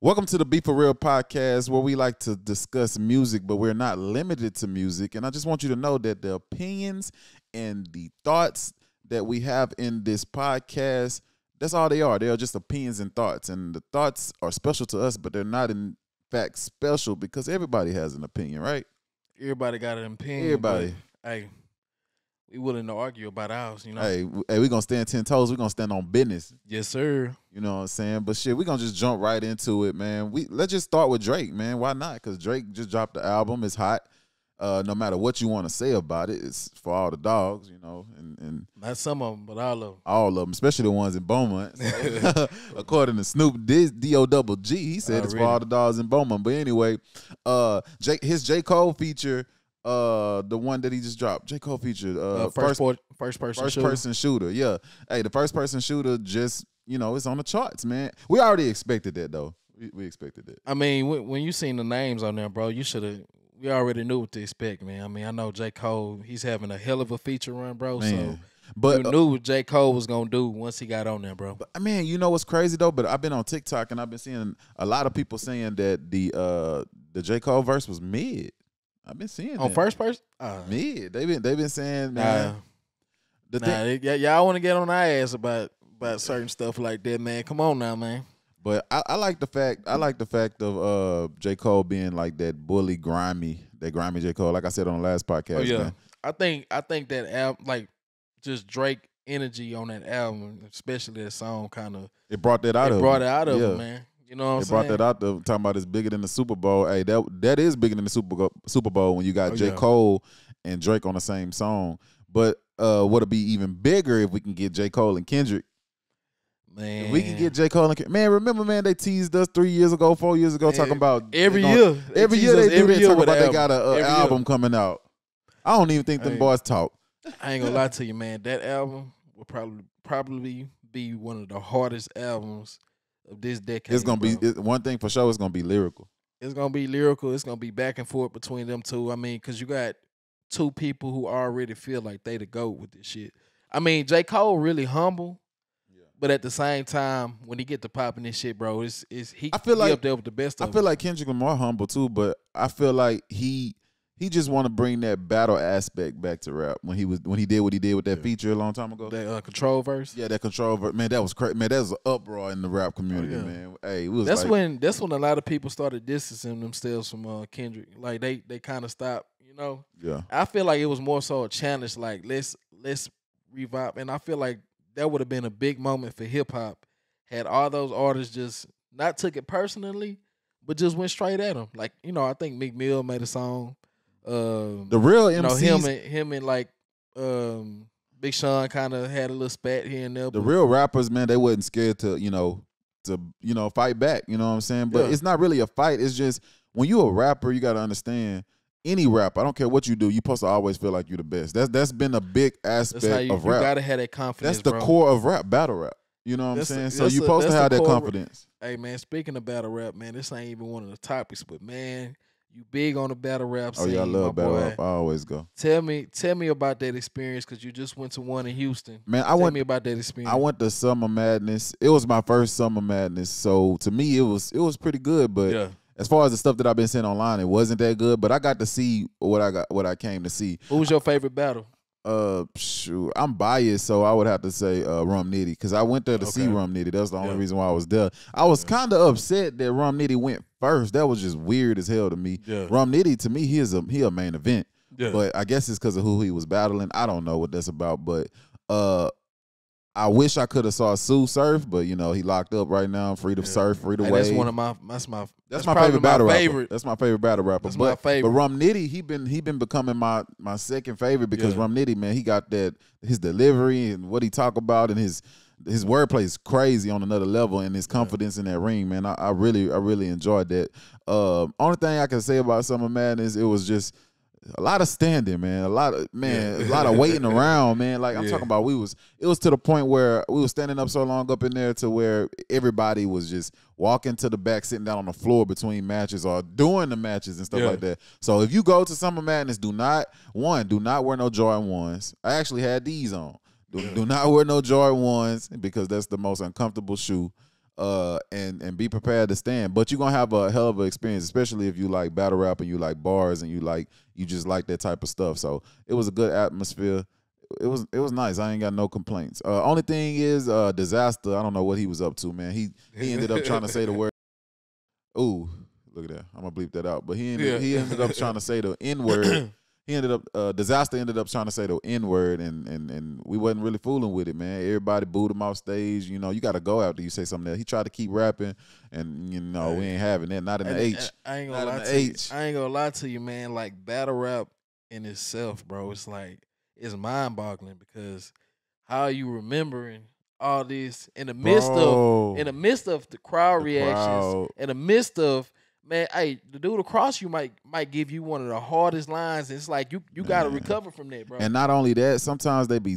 Welcome to the B4Real Podcast, where we like to discuss music, but we're not limited to music. And I just want you to know that the opinions and the thoughts that we have in this podcast, that's all they are. They are just opinions and thoughts. And the thoughts are special to us, but they're not in fact special because everybody has an opinion, right? Everybody got an opinion. Everybody. Hey, we willing to argue about ours, you know? Hey, we're going to stand 10 toes. We're going to stand on business. Yes, sir. You know what I'm saying? But shit, we're going to just jump right into it, man. Let's just start with Drake, man. Why not? Because Drake just dropped the album. It's hot. No matter what you want to say about it, it's for all the dogs, you know. And Not some of them, but all of them. all of them, especially the ones in Beaumont. So, according to Snoop D-O-double-G, he said it's for all the dogs in Beaumont. But anyway, his J. Cole feature, the one that he just dropped, J. Cole featured first person shooter. Yeah. Hey, the first person shooter just, you know, it's on the charts, man. We already expected that though. We expected that. I mean, when you seen the names on there, bro, we already knew what to expect, man. I mean, I know J. Cole, he's having a hell of a feature run, bro. Man. So But you knew what J. Cole was gonna do once he got on there, bro. But man, you know what's crazy though? But I've been on TikTok and I've been seeing a lot of people saying that the J. Cole verse was mid. I've been seeing On that. first person? Mid. They've been saying, man. Y'all want to get on our ass about certain stuff like that, man. Come on now, man. But I like the fact of J. Cole being like that bully, grimy J. Cole. Like I said on the last podcast. Oh yeah, man. I think that album, like just Drake energy on that album, especially that song, kind of It brought that out of him, man. You know what I'm saying? It brought that out of talking about it's bigger than the Super Bowl. Hey, that is bigger than the Super Bowl when you got J. Cole and Drake on the same song. But what'll be even bigger if we can get J. Cole and Kendrick. Man, if we can get J. Cole and Kendrick. Man, remember, man, they teased us 4 years ago, talking about every year they do that, talking about they got an album year. coming out. I don't even think them boys talk. I ain't gonna lie to you, man. That album will probably be one of the hardest albums of this decade. It's gonna be one thing for sure. It's gonna be lyrical. It's gonna be lyrical. It's gonna be back and forth between them two. I mean, because you got two people who already feel like they the GOAT with this shit. I mean, J. Cole really humble, but at the same time, when he get to popping this shit, bro, he up there with the best of them. I feel like Kendrick was more humble too, but I feel like he just want to bring that battle aspect back to rap when he did what he did with that feature a long time ago. That control verse. Yeah, that control verse. Man, that was crazy. Man, that was an uproar in the rap community, man. Hey, it was that's when a lot of people started distancing themselves from Kendrick. Like they kind of stopped, you know. Yeah. I feel like it was more so a challenge. Like let's revive, and I feel like that would have been a big moment for hip hop had all those artists just not took it personally, but just went straight at him. Like, you know, I think Meek Mill made a song. The real MCs, him and like Big Sean kind of had a little spat here and there. The real rappers, man, they wasn't scared to fight back. You know what I'm saying? But it's not really a fight. It's just when you a rapper, you got to understand. Any rapper, I don't care what you do, you supposed to always feel like you're the best. That's been a big aspect of rap. You gotta have that confidence. That's the core of rap, battle rap. You know what I'm saying? So you're supposed to have that confidence. Hey man, speaking of battle rap, man, this ain't even one of the topics, but man, you big on the battle rap scene. Oh yeah, I love battle rap. I always go. Tell me about that experience because you just went to one in Houston. Man, tell me about that experience. I went to Summer Madness. It was my first Summer Madness, so to me it was pretty good. But as far as the stuff that I've been seeing online, it wasn't that good. But I got to see what I came to see. Who was your favorite battle? Shoot, I'm biased, so I would have to say Rum Nitty because I went there to see Rum Nitty. That's the only reason why I was there. I was kind of upset that Rum Nitty went first. That was just weird as hell to me. Yeah. Rum Nitty, to me, he a main event. Yeah. But I guess it's because of who he was battling. I don't know what that's about, but I wish I could have saw Sue surf, but you know he locked up right now, free to surf, free to wave. That's my favorite battle rapper. That's my favorite battle rapper. That's my favorite. But Rum Nitty, he been becoming my second favorite because Rum Nitty, man, he got his delivery and what he talk about and his wordplay is crazy on another level and his confidence in that ring, man. I really enjoyed that. Only thing I can say about Summer Madness, it was just a lot of standing, man. A lot of waiting around, man. Like I'm talking about, it was to the point where we was standing up so long up in there to where everybody was just walking to the back, sitting down on the floor between matches or doing the matches and stuff like that. So if you go to Summer Madness, do not wear no Jordan 1s. I actually had these on. Do not wear no Jordan 1s because that's the most uncomfortable shoe. and be prepared to stand. But you're gonna have a hell of an experience, especially if you like battle rap and you like bars and you just like that type of stuff. So it was a good atmosphere. It was nice. I ain't got no complaints. Only thing is Disaster. I don't know what he was up to, man. He ended up trying to say the word. Ooh, look at that. I'm gonna bleep that out. But he ended up trying to say the N word. He ended up Disaster ended up trying to say the N word, and we wasn't really fooling with it, man. Everybody booed him off stage. You know, you got to go after you say something else. He tried to keep rapping, and we ain't having that. Not in the H. I ain't gonna lie to you. I ain't gonna lie to you, man. Like battle rap in itself, bro. It's like it's mind boggling because how are you remembering all this in the midst of the crowd reactions, in the midst of. Man, hey, the dude across you might give you one of the hardest lines. It's like you got to recover from that, bro. And not only that, sometimes they be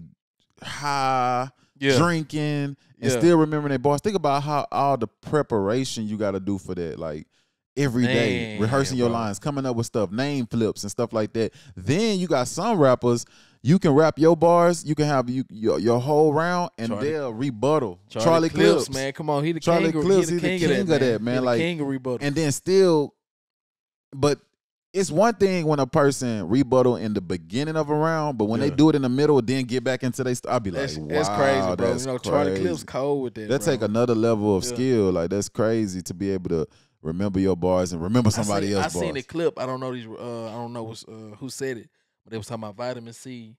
high, drinking, and still remembering their bars. Think about how all the preparation you got to do for that, like every day, rehearsing your lines, coming up with stuff, name flips and stuff like that. Then you got some rappers. You can rap your bars. You can have your whole round, and they'll rebuttal. Charlie Clips, man, come on, he the Charlie king. Clips, he the king of that, man. Like king of rebuttal. And then still, but it's one thing when a person rebuttal in the beginning of a round, but when they do it in the middle, then get back into their stuff, I'll be like, wow, that's crazy, bro. That's crazy. Charlie Clips cold with that. That take another level of skill. Like that's crazy to be able to remember your bars and remember somebody else's bars. I seen the clip. I don't know who said it, but they was talking about vitamin C.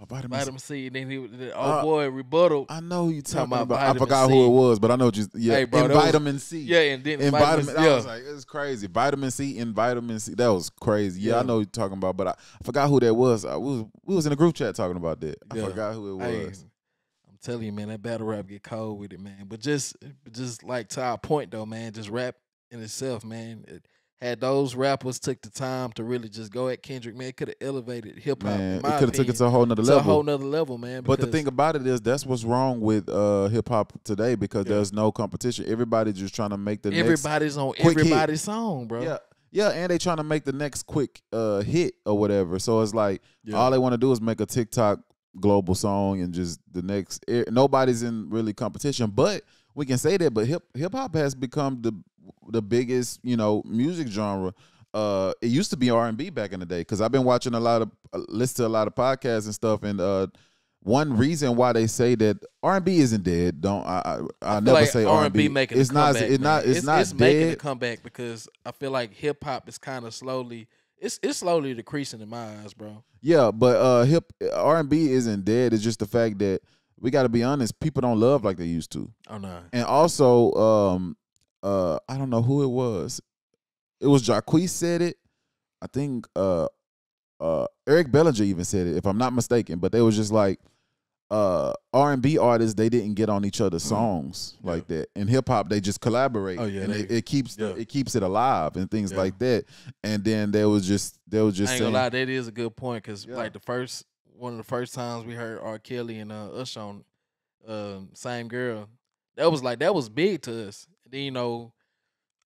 Vitamin C, and then boy rebuttal. I know who you talking about. I forgot who it was, but I know just hey, bro, vitamin C. Yeah, and then vitamin. I was like, it's crazy. Vitamin C and vitamin C. That was crazy. Yeah, I know who you're talking about, but I forgot who that was. We was in a group chat talking about that. I forgot who it was. Hey, I'm telling you, man, that battle rap get cold with it, man. But just like to our point though, man, just rap in itself, man. Had those rappers took the time to really just go at Kendrick, man, it could have elevated hip hop. Man, it could have took it to a whole nother level. To a whole nother level, man. But the thing about it is, that's what's wrong with hip hop today because there's no competition. Everybody's just trying to make the everybody's on everybody's song, bro. Yeah, and they trying to make the next quick hit or whatever. So it's like all they want to do is make a TikTok global song and just the next. Nobody's in really competition, but we can say that. But hip hop has become the biggest, music genre. It used to be R&B back in the day because I've been watching listen to a lot of podcasts and stuff. And one reason why they say that R&B isn't dead. I never like say R&B making a comeback. It's not dead. Making a comeback because I feel like hip hop is kind of slowly. It's slowly decreasing in my eyes, bro. Yeah, but R&B isn't dead. It's just the fact that we got to be honest. People don't love like they used to. Oh no. And also, I don't know who it was. It was Jacquees said it. I think Eric Bellinger even said it, if I'm not mistaken. But they was just like R&B artists, they didn't get on each other's songs like that. In hip hop, they just collaborate. Oh yeah, and it keeps it alive and things like that. And then they was just I ain't gonna lie, that is a good point because like one of the first times we heard R. Kelly and Usher on Same Girl, that was big to us. And then all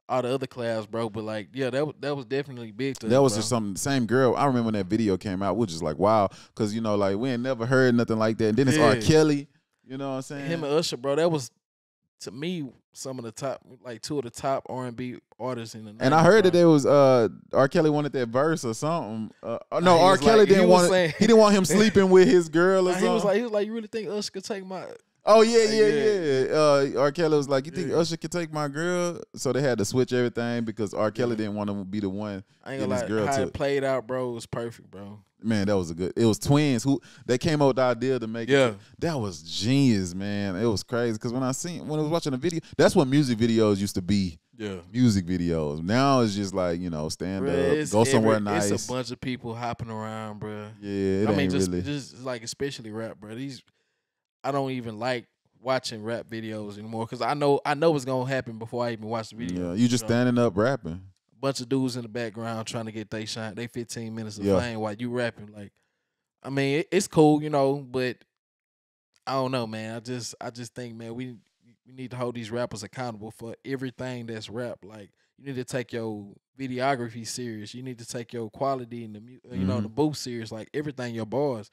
the other collabs, bro. But like, that was definitely big to us. That was bro. just something. Same Girl. I remember when that video came out. We're just like, wow, because like we ain't never heard nothing like that. And then it's R. Kelly. You know what I'm saying? Him and Usher, bro. That was to me some of the top, like two of the top R&B artists in the 90s. And I heard that there was R. Kelly wanted that verse or something. No, R. Kelly didn't want it. He didn't want him sleeping with his girl or something. He was like, you really think Usher could take my? Oh yeah. R. Kelly was like, you think Usher could take my girl? So they had to switch everything because R. Kelly didn't want to be the one. I ain't gonna lie, how it played out, bro, was perfect, bro. Man, that was it was twins who they came up with the idea to make it. That was genius, man. It was crazy because when I was watching the video, that's what music videos used to be. Yeah, music videos. Now it's just like stand up, go somewhere nice. It's a bunch of people hopping around, bro. Yeah, just like especially rap, bro. I don't even like watching rap videos anymore because I know what's gonna happen before I even watch the video. Yeah, you just standing up rapping. Bunch of dudes in the background trying to get they 15 minutes of fame while you rapping. Like, I mean, it's cool, but I don't know, man. I just think, man, we need to hold these rappers accountable for everything that's rap. Like, you need to take your videography serious. You need to take your quality in the booth serious. Like everything, your bars.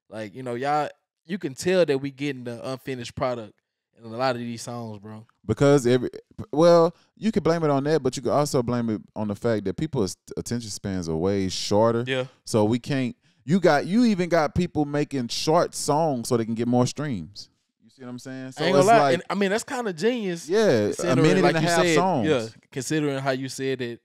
Like, y'all, you can tell that we getting the unfinished product. in a lot of these songs, bro. Because you could blame it on that, but you could also blame it on the fact that people's attention spans are way shorter. Yeah. So we can't. You even got people making short songs so they can get more streams. You see what I'm saying? So I ain't gonna it's lie. like, And, I mean, that's kind of genius. yeah, a minute and a half songs. Yeah, considering how you said that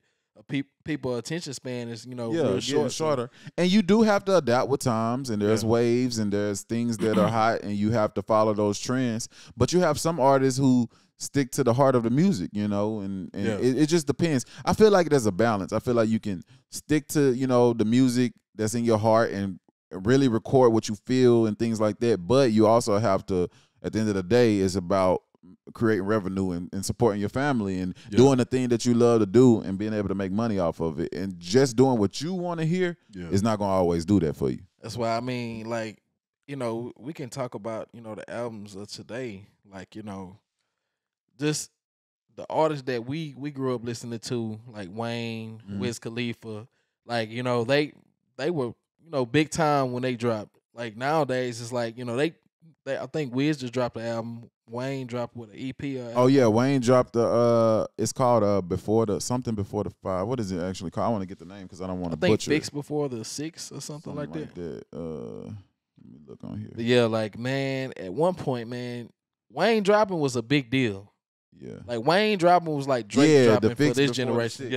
people attention span is real short, shorter. And you do have to adapt with times, and there's waves, and there's things that are hot, and you have to follow those trends. But you have some artists who stick to the heart of the music, and it just depends. I feel like there's a balance. I feel like you can stick to the music that's in your heart and really record what you feel and things like that. But you also have to, at the end of the day, it's about creating revenue and supporting your family and doing the thing that you love to do and being able to make money off of it. And just doing what you want to hear is not going to always do that for you. That's why, I mean, like, we can talk about, the albums of today. Like, just the artists that we grew up listening to, like Wayne, Wiz Khalifa, like, they were, big time when they dropped. Like nowadays, it's like, they I think Wiz just dropped an album. Wayne dropped with an EP. Oh yeah, Wayne dropped the it's called before the 5. What is it actually called? I want to get the name because I don't want to butcher. I think Fix Before the 6 or something like that. Let me look on here. But yeah, like, man, at one point, man, Wayne dropping was a big deal. Yeah, like Wayne dropping was like Drake dropping for this generation.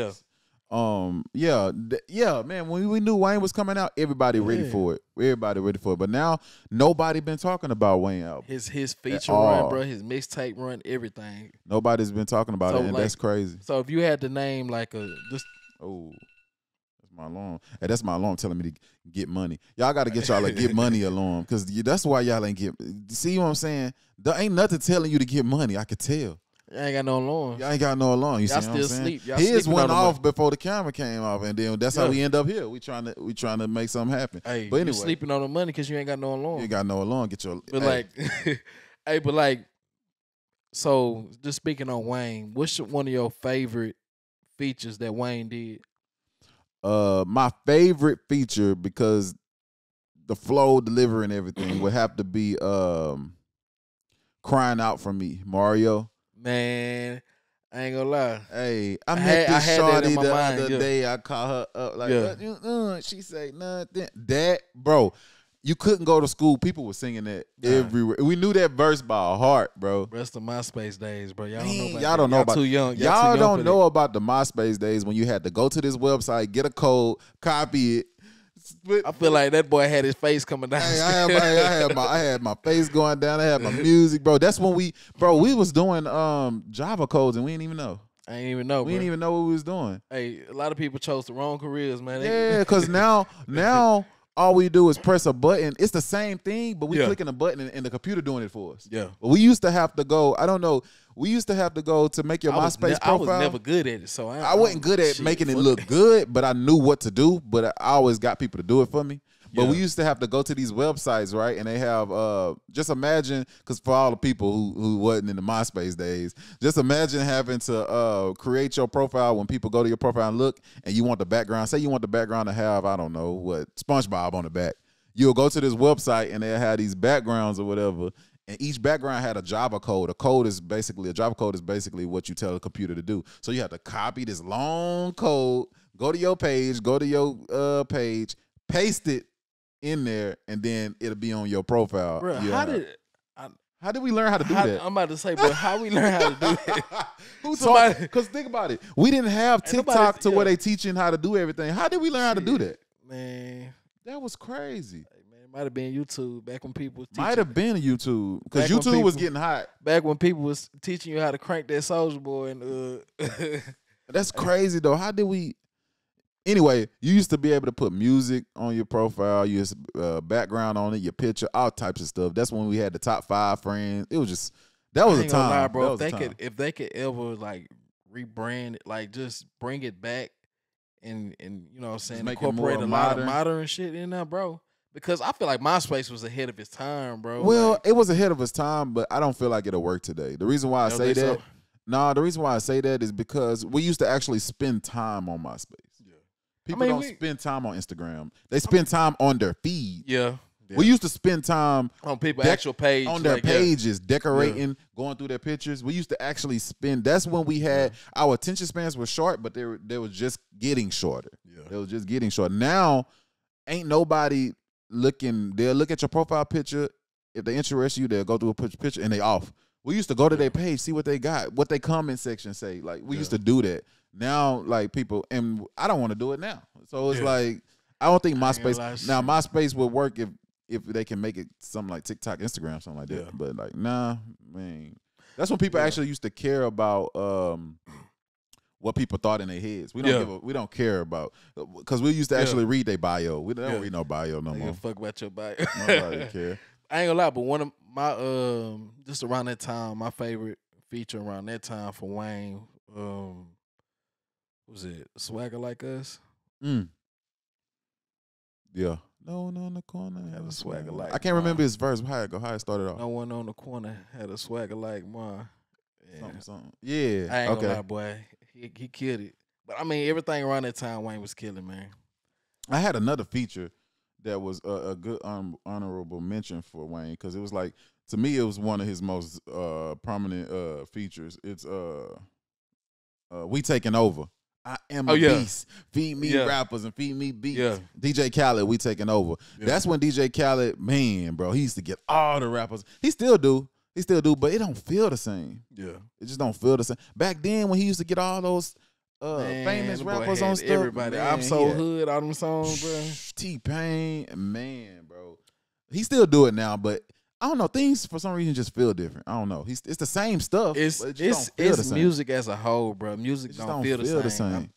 Yeah, man. When we knew Wayne was coming out, everybody ready for it. Everybody ready for it. But now nobody been talking about Wayne album. His feature run, bro. His mixtape run, everything. Nobody's been talking about it, and that's crazy. So if you had to name like that's my alarm. Hey, that's my alarm telling me to get money. Y'all got to get y'all a get money alarm because that's why y'all ain't get. See what I'm saying? There ain't nothing telling you to get money. I could tell. Y'all ain't got no alarm. Y'all ain't got no alarm. You see what I'm saying? Sleep. His went off before the camera came off, and then that's how we end up here. We trying to make something happen. Hey, but anyway, you sleeping on the money because you ain't got no alarm. You ain't got no alarm. Get your. But so just speaking on Wayne, what's one of your favorite features that Wayne did? My favorite feature, because the flow, delivery, and everything would have to be "Crying Out for Me," Mario. Man, I ain't gonna lie. Hey, I met this shawty the other day. I called her up like, she say nothing. That, bro, you couldn't go to school. People were singing that everywhere. We knew that verse by heart, bro. Rest of MySpace days, bro. Y'all don't know about. Too young. Y'all don't know about the MySpace days when you had to go to this website, get a code, copy it. I feel like that boy had his face coming down. Hey, I had my face going down. I had my music, bro. That's when we was doing Java codes and we didn't even know. I ain't even know. We didn't even know what we was doing. Hey, a lot of people chose the wrong careers, man. Yeah, because now all we do is press a button. It's the same thing, but we clicking a button and the computer doing it for us. Yeah. But we used to have to go. I don't know. We used to have to go to make your MySpace profile. I was never good at it, so I wasn't good at making it look good, but I knew what to do. But I always got people to do it for me. But we used to have to go to these websites, right? And they have just imagine, because for all the people who wasn't in the MySpace days, just imagine having to create your profile when people go to your profile and look, and you want the background. Say you want the background to have, I don't know, what, SpongeBob on the back. You'll go to this website and they'll have these backgrounds or whatever. And each background had a Java code. A Java code is basically what you tell the computer to do. So you have to copy this long code, go to your page, paste it in there, and then it'll be on your profile. Bro, how did we learn how to do that? I'm about to say, bro, how we learn how to do that? Because think about it. We didn't have TikTok where they teaching how to do everything. How did we learn how to do that? Man, that was crazy. Might have been YouTube back when people was teaching. Might have been YouTube because YouTube was getting hot. Back when people was teaching you how to crank that Soulja Boy and That's crazy though. How did we? Anyway, you used to be able to put music on your profile, you used background on it, your picture, all types of stuff. That's when we had the top 5 friends. It was just that was a time, lie, bro. If they could ever like rebrand it, like just bring it back and you know what I'm saying, incorporate a lot of modern shit in there, bro. Because I feel like MySpace was ahead of its time, bro. Well, it was ahead of its time, but I don't feel like it'll work today. The reason why I say that, the reason why I say that is because we used to actually spend time on MySpace. Yeah. People don't spend time on Instagram. They spend time on their feed. Yeah. Yeah. We used to spend time on people's actual page, on their pages, decorating, going through their pictures. We used to actually spend. That's when we had our attention spans were short, but they were just getting shorter. Yeah. They were just getting short. Now, ain't nobody looking. They'll look at your profile picture. If they interest you, they'll go through a picture and they off. We used to go to their page, see what they got, what they comment section say. Like we used to do that. Now, like people, and I don't want to do it now. So it's like I don't think MySpace. Now MySpace would work if they can make it something like TikTok, Instagram, something like that. Yeah. But like, nah, man. That's when people actually used to care about what people thought in their heads. We don't we don't care about, because we used to actually read their bio. We don't read no bio no more. Fuck about your bio. Nobody care. I ain't gonna lie, but one of my just around that time, my favorite feature around that time for Wayne, what was it? Swagger Like Us? Yeah. No one on the corner had a swagger like I can't remember his verse. How it started off. No one on the corner had a swagger like mine. Yeah. Something. Yeah. I ain't gonna lie, boy. He killed it. But I mean, everything around that time Wayne was killing, man. I had another feature that was a good honorable mention for Wayne, because it was like, to me, it was one of his most prominent features. It's We Taking Over. I am a beast. Feed me rappers and feed me beats. Yeah. DJ Khaled, We Taking Over. Yeah. That's when DJ Khaled, man, bro, he used to get all the rappers. He still do, but it don't feel the same. Yeah. It just don't feel the same. Back then when he used to get all those famous rappers on stuff. Everybody. Man, I'm So Hood, all them songs, bro. T-Pain, man, bro. He still do it now, but I don't know. Things for some reason just feel different. I don't know. It's the same stuff. It's music as a whole, bro. Music don't feel the same.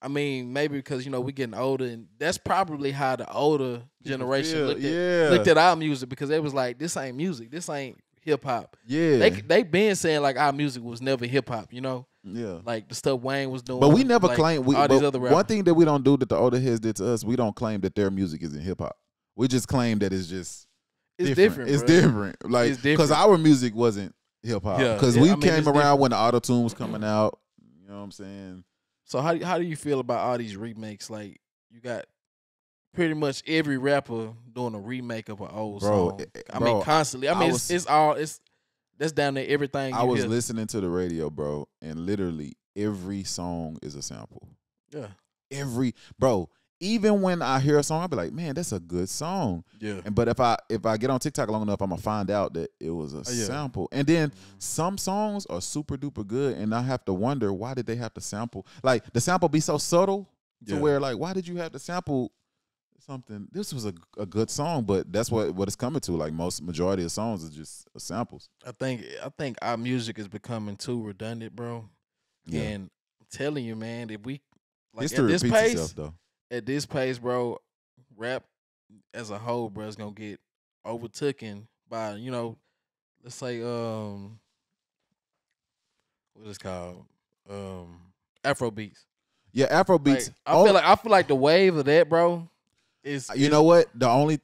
I mean, maybe because we getting older, and that's probably how the older generation looked at our music, because they was like, this ain't music. This ain't hip hop. Yeah, they been saying like our music was never hip hop. Yeah, like the stuff Wayne was doing. But we never claim all these other rappers. One thing that we don't do that the older heads did to us, we don't claim that their music isn't hip hop. We just claim that it's just. It's different. It's different. Like, because our music wasn't hip hop. Because we came around when the auto tune was coming out. You know what I'm saying? So how do you feel about all these remakes? Like, you got pretty much every rapper doing a remake of an old song. I mean, constantly. I mean, that's down there. Everything. I was listening to the radio, bro, and literally every song is a sample. Yeah. Even when I hear a song, I'll be like, man, that's a good song. Yeah. But if I get on TikTok long enough, I'm gonna find out that it was a sample. And then some songs are super duper good, and I have to wonder, why did they have to sample? Like, the sample be so subtle to where, like, why did you have to sample something? This was a good song, but that's what it's coming to. Like, majority of songs is just samples. I think our music is becoming too redundant, bro. Yeah. And I'm telling you, man, if we history repeats itself, though. At this pace, bro, rap as a whole, bro, is gonna get overtaken by, let's say, what is it called? Afro beats. Yeah, Afro beats. Like, I feel like the wave of that, bro, is. You know what? The only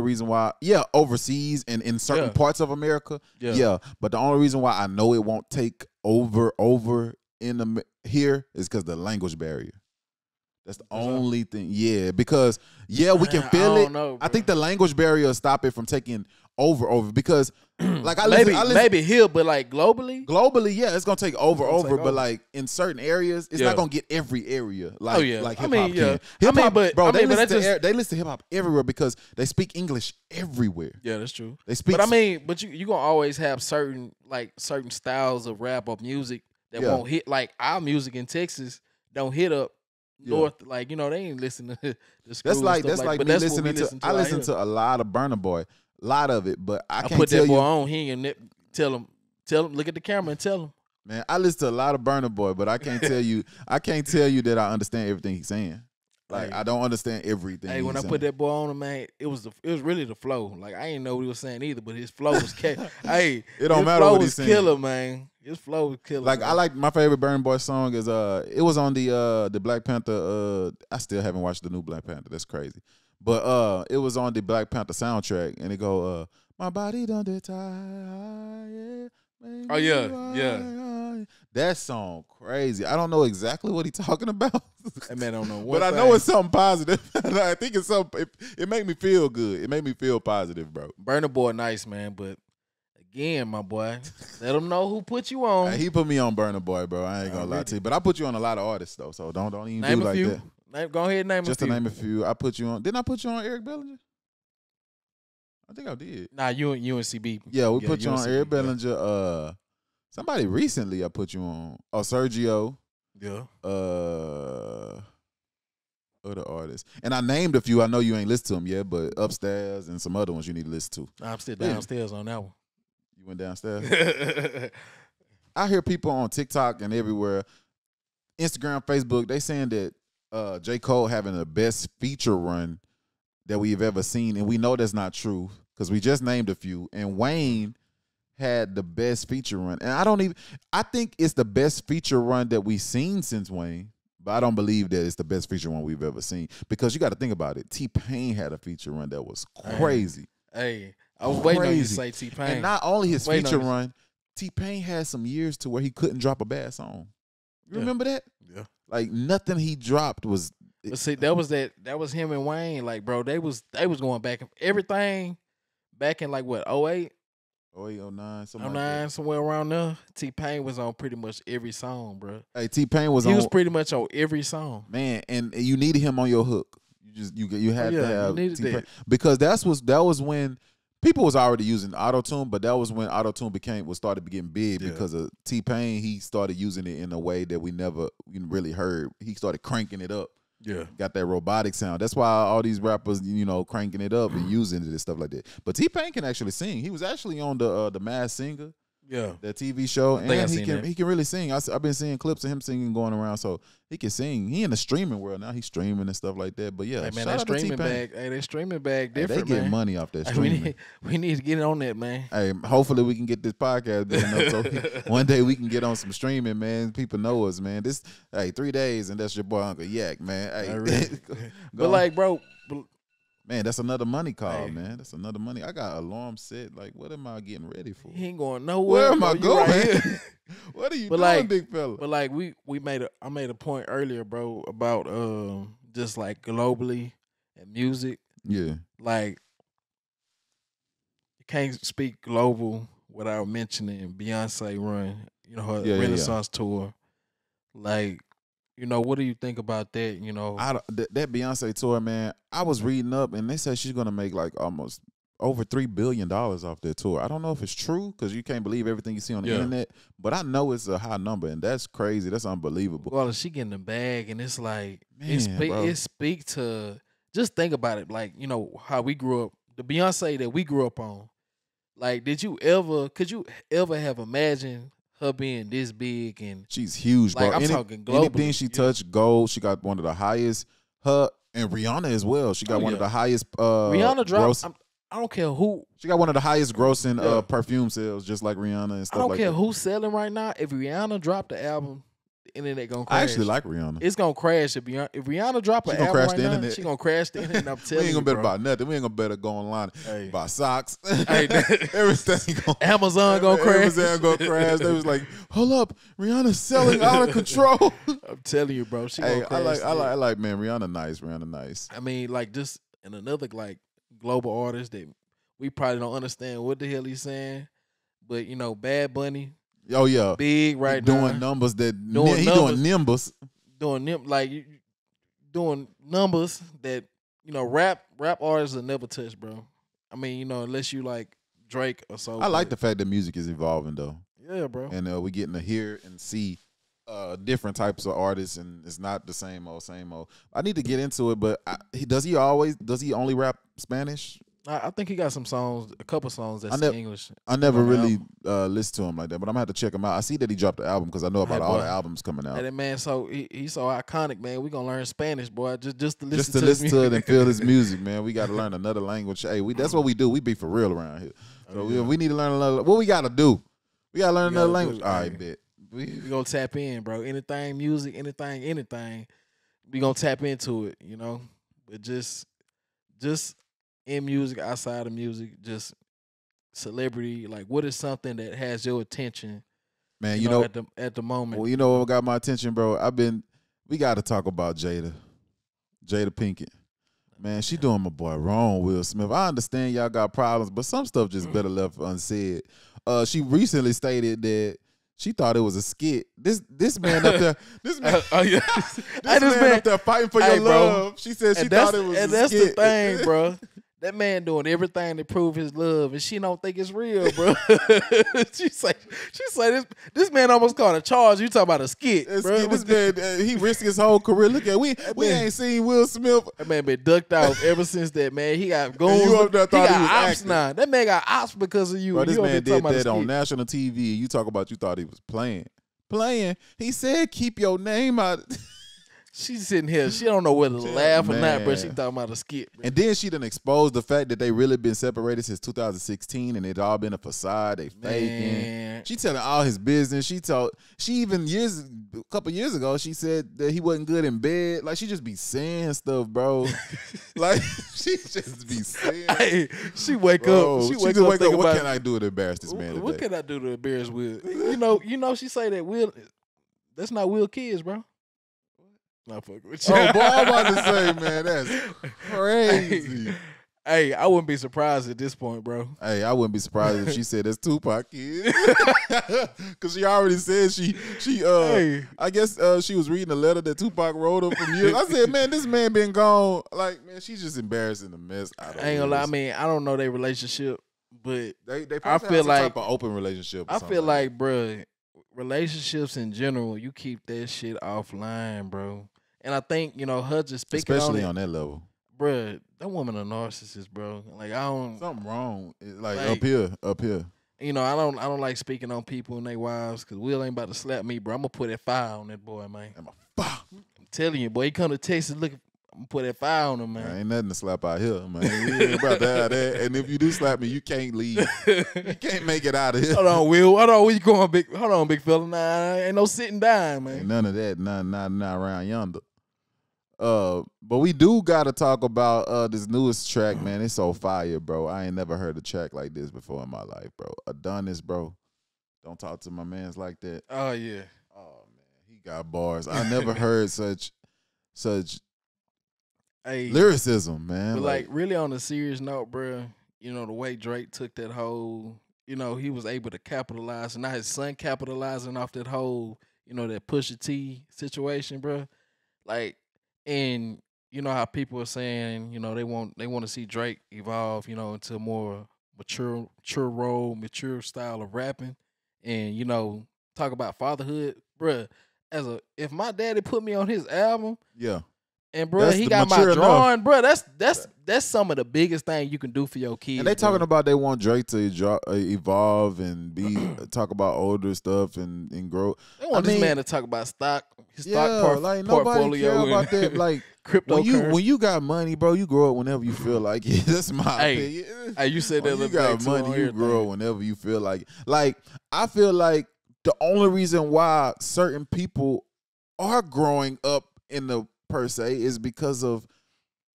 reason why, overseas and in certain parts of America, but the only reason why I know it won't take over in here is because the language barrier. That's the only thing. Yeah, because we can feel it. I think the language barrier will stop it from taking over because like I listen, maybe here, but like globally, it's gonna take over. But like in certain areas, it's not gonna get every area. Like like hip hop can. Hip hop, bro. They listen to hip hop everywhere because they speak English everywhere. Yeah, that's true. They speak. But you gonna always have certain styles of rap or music that won't hit. Like our music in Texas don't hit up. North, like they ain't listening to the school. That's like me listening to. I listen to a lot of Burna Boy, a lot of it, but I can't put tell that boy you. On. He ain't tell him. Look at the camera and tell him. Man, I listen to a lot of Burna Boy, but I can't tell you. I can't tell you that I understand everything he's saying. Like, I don't understand everything. Hey, when I put that boy on him, man, it was really the flow. Like, I didn't know what he was saying either, but his flow was hey, it don't matter what he's saying. Killer, man. His flow was killer. Like, man. I like my favorite Burna Boy song is it was on the Black Panther. I still haven't watched the new Black Panther. That's crazy, but it was on the Black Panther soundtrack, and it go my body done the tie, yeah, Oh yeah. That song crazy. I don't know exactly what he talking about. That man don't know one but I thing. know it's something positive. I think it's something. It made me feel good. It made me feel positive, bro. Burna Boy nice, man, but again, my boy, let him know who put you on. He put me on Burna Boy, bro. I ain't gonna lie to you. But I put you on a lot of artists though, so don't even name do a like few. that. Go ahead, name Just a few. to name a few. I put you on. Didn't I put you on Eric Bellinger? I think I did. Nah, UNCB. Yeah, we put you on UNCB, Eric Bellinger. Somebody recently I put you on. Oh, Sergio. Yeah. Other artists. And I named a few. I know you ain't listened to them yet, but Upstairs and some other ones you need to listen to. I'm still downstairs on that one. You went downstairs? I hear people on TikTok and everywhere, Instagram, Facebook, they saying that J. Cole having the best feature run that we've ever seen. And we know that's not true because we just named a few. And Wayne had the best feature run. And I think it's the best feature run that we've seen since Wayne. But I don't believe that it's the best feature run we've ever seen. Because you got to think about it. T-Pain had a feature run that was crazy. Hey, I was waiting on you to say T-Pain. And not only his feature run, T-Pain had some years to where he couldn't drop a bad song. You remember that? Yeah. Like nothing he dropped was. But see, that was him and Wayne. Like, bro, they was going back and everything back in like what 08? 08, 09, something 09, like somewhere around there. T-Pain was on pretty much every song, bro. Hey, T-Pain was He was pretty much on every song. Man, and you needed him on your hook. You had to have T-Pain. That. Because that was when people was already using auto-tune, but that was when auto-tune started getting big because of T-Pain. He started using it in a way that we never really heard. He started cranking it up. Yeah. Got that robotic sound. That's why all these rappers, cranking it up and using it and stuff like that. But T-Pain can actually sing. He was actually on the Masked Singer. Yeah. That TV show. And he can really sing. I've been seeing clips of him singing going around, so he can sing. He in the streaming world now. He's streaming and stuff like that. But yeah, hey man, shout that out to streaming T-Pain. bag. Hey, that streaming bag different, they get man. money off that streaming. We need to get on that, man. Hey, hopefully we can get this podcast big enough so one day we can get on some streaming, man. People know us, man. 3 days and that's your boy Uncle Yak, man. Hey, really. But like, bro. Man, that's another money call, man. That's another money. I got alarm set. Like, what am I getting ready for? He ain't going nowhere. Where am I going? Right what are you doing, big fella? But like I made a point earlier, bro, about just like globally and music. Yeah. Like you can't speak global without mentioning Beyonce run, her Renaissance tour. Like, what do you think about that? That Beyonce tour, man, I was reading up and they said she's going to make like almost over $3 billion off that tour. I don't know if it's true because you can't believe everything you see on the internet, but I know it's a high number and that's crazy. That's unbelievable. Well, she getting the bag and it's like, man, it speak to, just think about it. Like, how we grew up, the Beyonce that we grew up on. Like, could you ever have imagined her being this big? And she's huge, bro. Like, I'm talking global. Anything she touched, gold. She got one of the highest. Her and Rihanna as well. She got one of the highest. Rihanna dropped. I don't care who. She got one of the highest grossing perfume sales, just like Rihanna and stuff like that. I don't care who's selling right now. If Rihanna dropped the album, the internet gonna crash. I actually like Rihanna. It's gonna crash if Rihanna drop an album right now. She gonna crash the internet. I'm telling you, we ain't gonna bet bro. about nothing. We ain't gonna better go online, buy socks, Hey, everything. Amazon gonna crash. Amazon gonna crash. They was like, hold up, Rihanna's selling out of control. I'm telling you, bro. She gonna crash. I like, man. Rihanna nice. I mean, like, just in another like global artist that we probably don't understand what the hell he's saying, but Bad Bunny. Oh yeah, big right now. Doing numbers that doing numbers. Doing numbers that rap artists will never touch, bro. I mean, unless you like Drake or so. I like the fact that music is evolving though. Yeah, bro. And we getting to hear and see different types of artists, and it's not the same old. I need to get into it, but does he only rap Spanish? I think he got some songs, a couple songs that's in English. I never really listened to him like that, but I'm gonna have to check him out. I see that he dropped the album because I know about all the albums coming out. Hey, that man, so he's so iconic, man. We gonna learn Spanish, boy, just to listen to it and feel his music, man. We got to learn another language. Hey, that's what we do. We be for real around here. So we need to learn another. What we gotta do? We gotta learn another language. All right, bet. We gonna tap in, bro. Anything music, anything. We gonna tap into it, But just in music, outside of music, just celebrity? Like, what is something that has your attention? Man, at the moment. Well, you know what got my attention, bro? We got to talk about Jada Pinkett. Man, she doing my boy wrong, Will Smith. I understand y'all got problems, but some stuff just better left unsaid. She recently stated that she thought it was a skit. This man up there, this man up there fighting for your love. She said she thought it was a skit. And that's the thing, bro. That man doing everything to prove his love, and she don't think it's real, bro. she say this man almost caught a charge. You talking about a skit, bro? This man, he risked his whole career. Look at we ain't seen Will Smith. That man been ducked off ever since that, man. He got goons. You up there thought he was ops acting. now. That man got ops because of you. Bro, this man did that on skit. national TV. You talk about you thought he was playing. He said, "Keep your name out." She's sitting here. She don't know whether to laugh or not, bro. She talking about a skit. Bro. And then she done exposed the fact that they really been separated since 2016 and it all been a facade. They faking. She telling all his business. She even a couple years ago, she said that he wasn't good in bed. Like, she just be saying stuff, bro. Like, she just be saying. Hey, she wake up. She wake up. What can I do to embarrass this man today? What can I do to embarrass Will? You know, she say that Will, that's not Will kids, bro. Not fucking with you. Oh, boy, I'm about to say, man, that's crazy. Hey, I wouldn't be surprised at this point, bro. Hey, I wouldn't be surprised if she said that's Tupac kids. Because she already said I guess she was reading a letter that Tupac wrote her from years. I said, man, this man been gone. Like, man, she's just embarrassing the mess out of I ain't gonna lie. I mean, I don't know their relationship, but they I feel some like type of open relationship. I feel like, bro, relationships in general, you keep that shit offline, bro. And I think, her just speaking especially on that level. Bruh, that woman a narcissist, bro. Like, I don't... Something wrong. Like up here. I don't like speaking on people and their wives because Will ain't about to slap me, bro. I'm going to put that fire on that boy, man. I'm telling you, boy. He come to Texas looking... I'm going to put that fire on him, man. Ain't nothing to slap out here, man. We ain't about to have that. And if you do slap me, you can't leave. You can't make it out of here. Hold on, Will. Hold on, where you going, big... Hold on, big fella. Nah, ain't no sitting down, man. Ain't none of that. Not around yonder. But we do gotta talk about this newest track, man. It's so fire, bro. I ain't never heard a track like this before in my life, bro. Adonis, bro. Don't talk to my mans like that. Oh yeah. Oh man, he got bars. I never heard such lyricism, man. But like really on a serious note, bro. The way Drake took that whole, he was able to capitalize, and now his son capitalizing off that whole, that Pusha T situation, bro. Like. And you know how people are saying, they want to see Drake evolve, into a more mature role, mature style of rapping, and talk about fatherhood, bruh. If my daddy put me on his album, yeah, and bruh, he got my drawing, bruh. That's some of the biggest thing you can do for your kids. And they talking about they want Drake to evolve and talk about older stuff and grow. They want this man to talk about stock like nobody care about that. Like cryptocurrency. When you got money, bro, you grow up whenever you feel like it. That's my opinion. Hey, you said that. When you got money, you grow up whenever you feel like it. Like I feel like the only reason why certain people are growing up in the per se is because of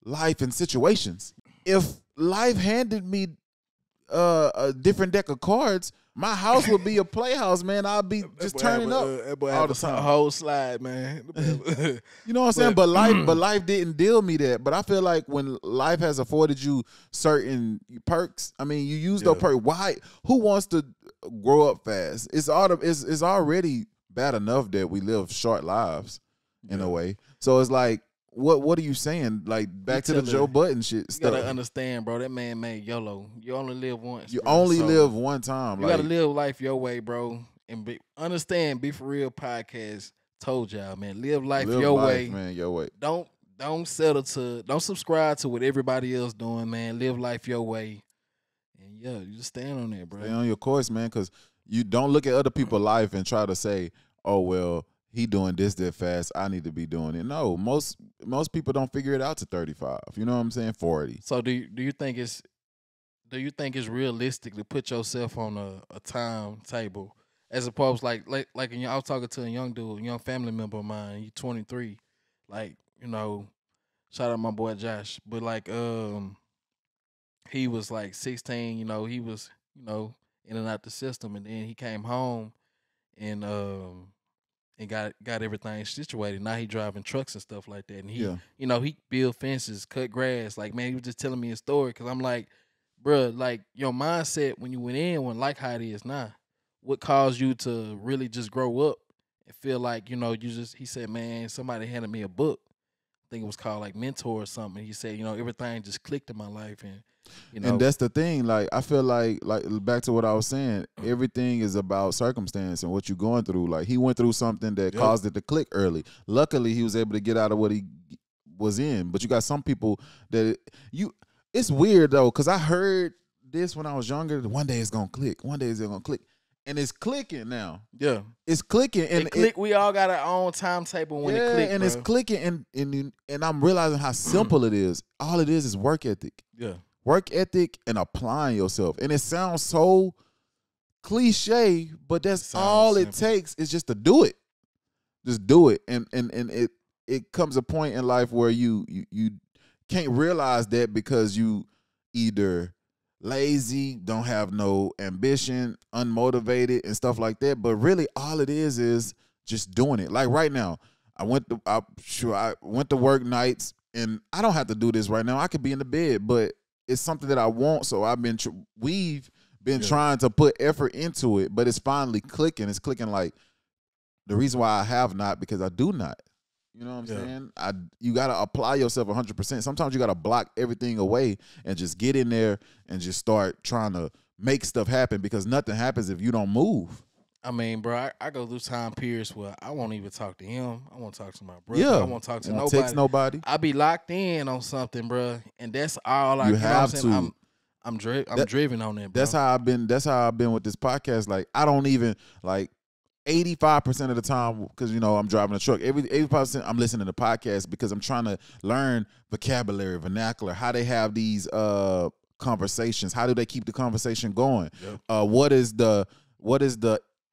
life and situations. If life handed me a different deck of cards, my house would be a playhouse, man. I'd be just turning up all the time. A whole slide, man. You know what I'm saying? But life didn't deal me that. But I feel like when life has afforded you certain perks, I mean, you use those perks. Why? Who wants to grow up fast? It's already bad enough that we live short lives in a way. So it's like, what are you saying? Like back to the Joe Budden shit you stuff. Gotta understand, bro. That man made YOLO. You only live once. You only live one time. You gotta live life your way, bro. And understand. B4Real Podcast told y'all, man. Live life your way, man. Your way. Don't don't subscribe to what everybody else doing, man. Live life your way, and you just stand on that, bro. Stay on your course, man. Because you don't look at other people's life and try to say, oh well, he doing this that fast, I need to be doing it. No, most people don't figure it out to 35. You know what I'm saying? 40. So do you think it's it's realistic to put yourself on a timetable as opposed like I was talking to a young dude, a young family member of mine. He's 23. Like, shout out my boy Josh. But like he was like 16, he was in and out the system. And then he came home and got everything situated. Now he driving trucks and stuff like that. And he, he build fences, cut grass. Like, man, he was just telling me a story because I'm like, bruh, like your mindset when you went in wasn't like how it is now. What caused you to really just grow up and feel like, he said, man, somebody handed me a book. I think it was called like Mentor or something. He said, everything just clicked in my life. And, And that's the thing. Like, I feel like back to what I was saying, everything is about circumstance and what you're going through. Like, he went through something that caused it to click early. Luckily, he was able to get out of what he was in. But you got some people that it's weird though, because I heard this when I was younger. One day it's gonna click. One day it's gonna click. And it's clicking now. Yeah. It's clicking. And we all got our own timetable when it clicks. And it's clicking and I'm realizing how simple it is. All it is work ethic. Yeah. Work ethic and applying yourself. And it sounds so cliche, but that's all simple. It takes is just to do it. Just do it. And it comes a point in life where you can't realize that because you either lazy, don't have no ambition, unmotivated and stuff like that. But really all it is just doing it. Like right now, I went to work nights and I don't have to do this right now. I could be in the bed, but it's something that I want. So we've been trying to put effort into it, but it's finally clicking. It's clicking like the reason why I have not, because I do not. You know what I'm saying? You got to apply yourself 100%. Sometimes you got to block everything away and just get in there and just start trying to make stuff happen, because nothing happens if you don't move. I mean, bro, I go through time periods where I won't even talk to him. I won't talk to my brother. I won't talk to nobody. Text nobody. I be locked in on something, bro, and that's all I. You have to. I'm driven on that, bro. That's how I've been. That's how I've been with this podcast. Like, I don't even 85% of the time, because I'm driving a truck. 85% I'm listening to podcasts because I'm trying to learn vocabulary, vernacular, how they have these conversations. How do they keep the conversation going? Yep. What is the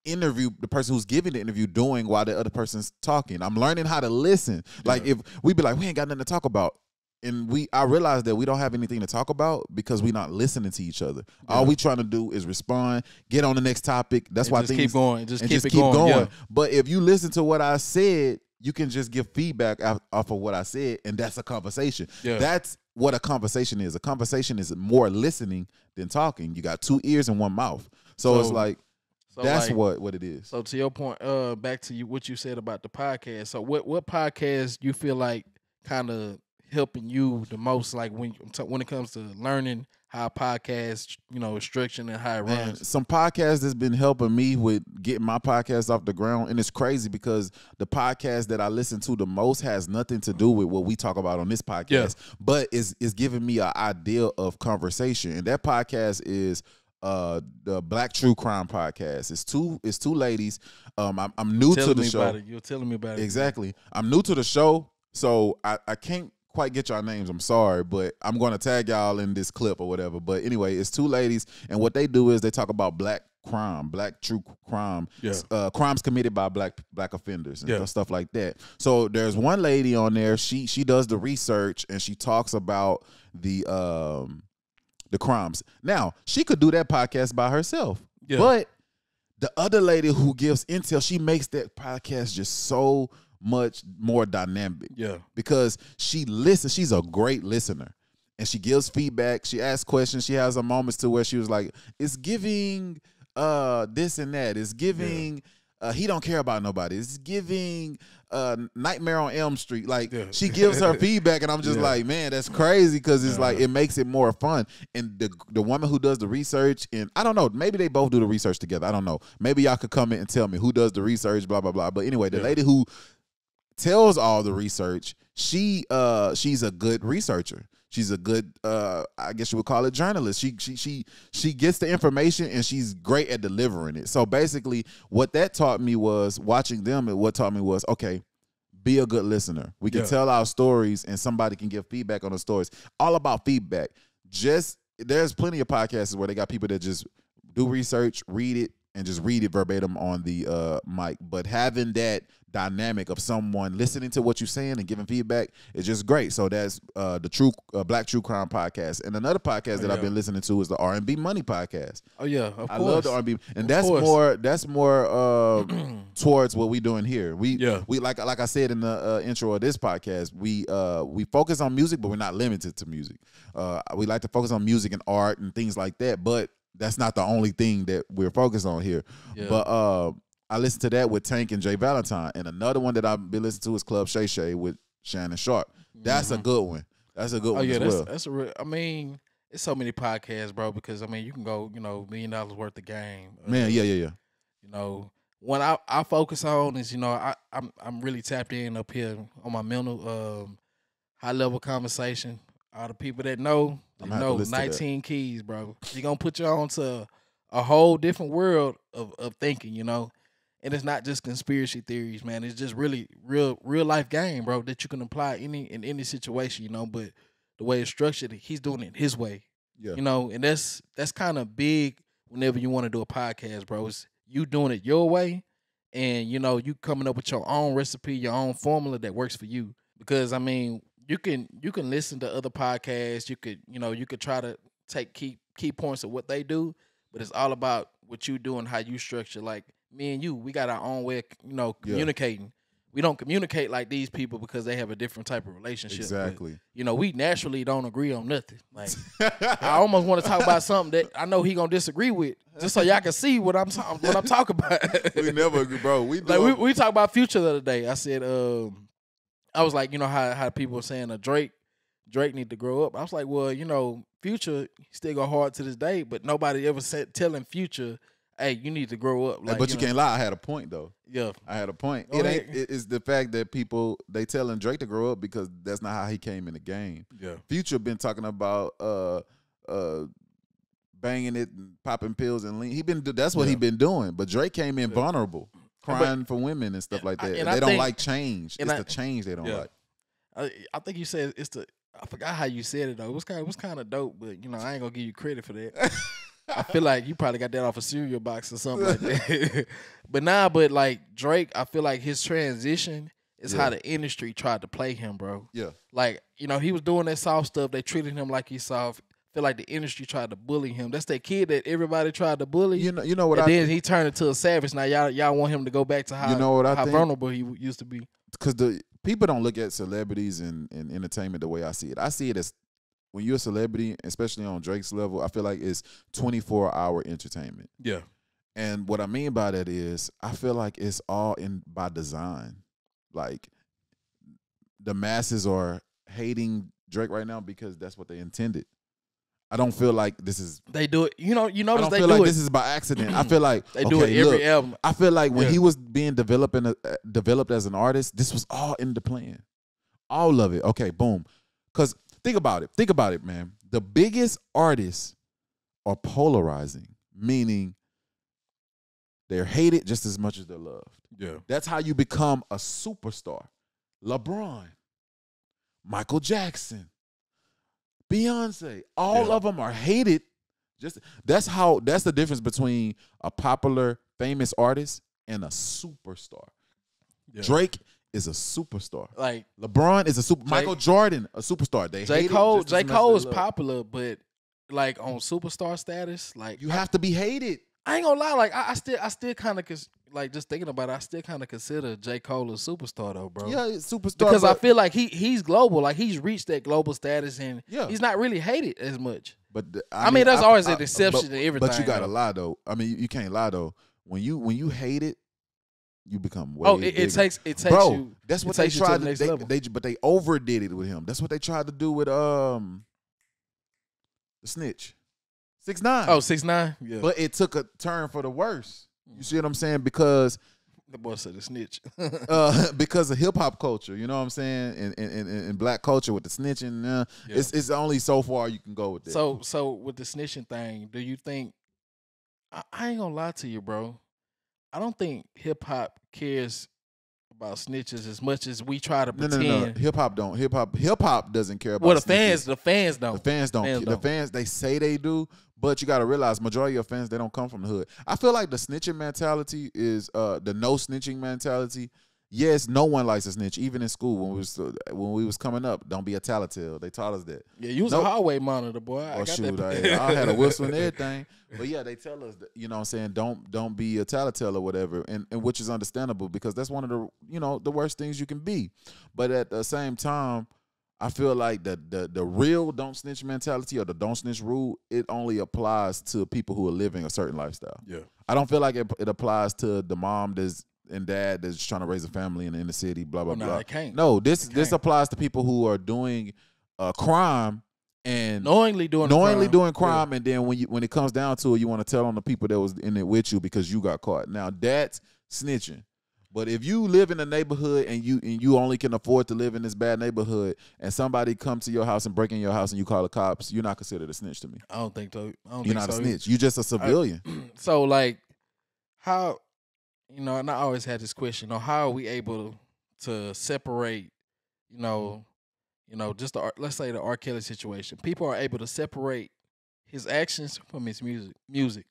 interview, the person who's giving the interview doing while the other person's talking? I'm learning how to listen. Like, if we be like, we ain't got nothing to talk about, and I realize that we don't have anything to talk about because we're not listening to each other. All we trying to do is respond, get on the next topic. That's why things keep going. Just keep going. Yeah. But if you listen to what I said, you can just give feedback off of what I said, and that's a conversation. Yeah. That's what a conversation is. A conversation is more listening than talking. You got two ears and one mouth. So it's like, that's what it is. So to your point, back to what you said about the podcast. So what podcast you feel like kind of helping you the most, like when it comes to learning how a podcast, is structured and how it runs? Some podcasts that's been helping me with getting my podcast off the ground, and it's crazy because the podcast that I listen to the most has nothing to do with what we talk about on this podcast, but is giving me an idea of conversation. And that podcast is the Black True Crime Podcast. It's two ladies. I'm new to the show. You're telling me about it. Exactly. I'm new to the show, so I can't quite get y'all names. I'm sorry, but I'm going to tag y'all in this clip or whatever. But anyway, it's two ladies, and what they do is they talk about black crime, black true crime, crimes committed by black offenders and stuff like that. So there's one lady on there. She does the research and she talks about the crimes. Now, she could do that podcast by herself, but the other lady who gives intel, she makes that podcast just so much more dynamic. Yeah. Because she listens. She's a great listener. And she gives feedback. She asks questions. She has a moments to where she was like, it's giving this and that. It's giving he don't care about nobody. It's giving Nightmare on Elm Street. Like, she gives her feedback, and I'm just like, man, that's crazy, because it's like it makes it more fun. And the woman who does the research, and I don't know, maybe they both do the research together. I don't know. Maybe y'all could comment and tell me who does the research, blah, blah, blah. But anyway, the lady who tells all the research, she's a good researcher. She's a good, I guess you would call it, journalist. She gets the information, and she's great at delivering it. So basically, what that taught me was, watching them, and what taught me was, okay, be a good listener. We can tell our stories, and somebody can give feedback on the stories. All about feedback. There's plenty of podcasts where they got people that just do research, read it, and just read it verbatim on the mic. But having that dynamic of someone listening to what you're saying and giving feedback is just great. So that's the True Black True Crime podcast. And another podcast that I've been listening to is the RnB Money podcast. Oh yeah, of course. I love the RnB, and that's more towards what we doing here. We like I said in the intro of this podcast, we focus on music, but we're not limited to music. We like to focus on music and art and things like that, but that's not the only thing that we're focused on here. Yeah. But I listened to that with Tank and Jay Valentine. And another one that I've been listening to is Club Shay Shay with Shannon Sharp. That's a good one. That's a good one as well. That's a real, I mean, it's so many podcasts, bro, because, I mean, you can go, $1 million worth of game. Man, yeah. You know, what I focus on is, I'm really tapped in up here on my mental high-level conversation. All the people that know 19 keys, bro. You're going to put you on to a whole different world of thinking, And it's not just conspiracy theories, man. It's just really real life game, bro, that you can apply in any situation, But the way it's structured, he's doing it his way, And that's kind of big whenever you want to do a podcast, bro. It's you doing it your way, and you coming up with your own recipe, your own formula that works for you. Because I mean, you can listen to other podcasts. You could try to take key points of what they do, but it's all about what you do and how you structure. Like me and you, we got our own way of communicating. We don't communicate like these people because they have a different type of relationship. Exactly. But, we naturally don't agree on nothing. Like I almost want to talk about something that I know he gonna disagree with, just so y'all can see what I'm talking about. We never agree, bro. We talked about Future the other day. I said, I was like, how people were saying Drake need to grow up. I was like, well, Future still go hard to this day, but nobody ever said telling Future, hey, you need to grow up. Like, but you can't lie. I had a point though. Yeah, I had a point. It's the fact that people they telling Drake to grow up because that's not how he came in the game. Yeah, Future been talking about banging it and popping pills and lean. That's what he been doing. But Drake came in vulnerable, crying for women and stuff like that. And they don't like change. It's the change they don't like. I think you said I forgot how you said it though. It was kind of dope, but I ain't gonna give you credit for that. I feel like you probably got that off a cereal box or something like that. but like Drake, I feel like his transition is how the industry tried to play him, bro. Yeah. Like, he was doing that soft stuff. They treated him like he's soft. I feel like the industry tried to bully him. That's that kid that everybody tried to bully. You know what? And then he turned into a savage. Now y'all want him to go back to how vulnerable he used to be. Because the people don't look at celebrities and entertainment the way I see it. I see it as when you're a celebrity, especially on Drake's level, I feel like it's 24-hour entertainment. Yeah. And what I mean by that is I feel like it's all by design. Like the masses are hating Drake right now because that's what they intended. I don't feel like this is they do it. You notice I don't they feel do like it. this is by accident. I feel like they do it every album. I feel like when he was being developed as an artist, this was all in the plan. All of it. Okay, boom. Because think about it, man. The biggest artists are polarizing, meaning they're hated just as much as they're loved. Yeah. That's how you become a superstar. LeBron, Michael Jackson, Beyonce, all of them are hated. That's the difference between a popular, famous artist and a superstar. Yeah. Drake is a superstar. Like LeBron is Michael Jordan, a superstar. J. Cole is popular, but like on superstar status, like you have to be hated. I ain't gonna lie, like I still kind of like just thinking about it, I still kind of consider J. Cole a superstar though, bro. Yeah, superstar because I feel like he's global, like he's reached that global status, and he's not really hated as much. But I mean, there's always an exception to everything. But you gotta lie though. I mean, you can't lie though. When you hate it, you become way bigger. It takes bro, you. That's what they tried to. But they overdid it with him. That's what they tried to do with the snitch. 6ix9ine. Oh, 6ix9ine? Yeah. But it took a turn for the worse. You see what I'm saying? Because the boy said the snitch. because of hip hop culture, you know what I'm saying? And black culture with the snitching, it's only so far you can go with that. So with the snitching thing, do you think I ain't gonna lie to you, bro. I don't think hip hop cares about snitches as much as we try to No. pretend. Hip hop doesn't care about. Well, snitches. the fans don't. The fans, they say they do, but you got to realize majority of fans, they don't come from the hood. I feel like the snitching mentality is the no snitching mentality. Yes, no one likes a snitch. Even in school when we was coming up, don't be a tattletale. They taught us that. Yeah, you was a hallway monitor, boy. I had a whistle and everything. But yeah, they tell us that, you know what I'm saying, don't be a tattletale or whatever, and which is understandable because that's one of the, you know, the worst things you can be. But at the same time, I feel like the real don't snitch mentality or the don't snitch rule, it only applies to people who are living a certain lifestyle. Yeah. I don't feel like it applies to the mom and dad that's trying to raise a family in the city, blah, blah, blah. It can't. No, this applies to people who are doing crime and knowingly doing crime, and then when it comes down to it, you want to tell on the people that was in it with you because you got caught. Now that's snitching. But if you live in a neighborhood and you only can afford to live in this bad neighborhood, and somebody come to your house and break in your house and you call the cops, you're not considered a snitch to me. I don't think so. You're not a snitch. You're just a civilian. So like, how, you know, and I always had this question, how are we able to separate, just let's say the R. Kelly situation. People are able to separate his actions from his music.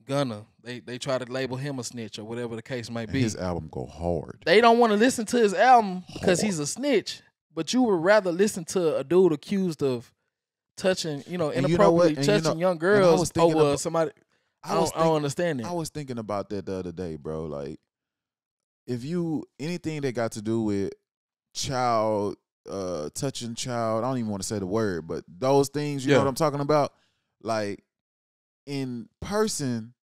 Gunna, they try to label him a snitch or whatever the case might be. His album go hard. They don't want to listen to his album because he's a snitch, but you would rather listen to a dude accused of touching, inappropriately touching young girls over somebody. I don't understand that. I was thinking about that the other day, bro. Like, if anything that got to do with child, touching child, I don't even want to say the word, but those things, you know what I'm talking about? Like, in person,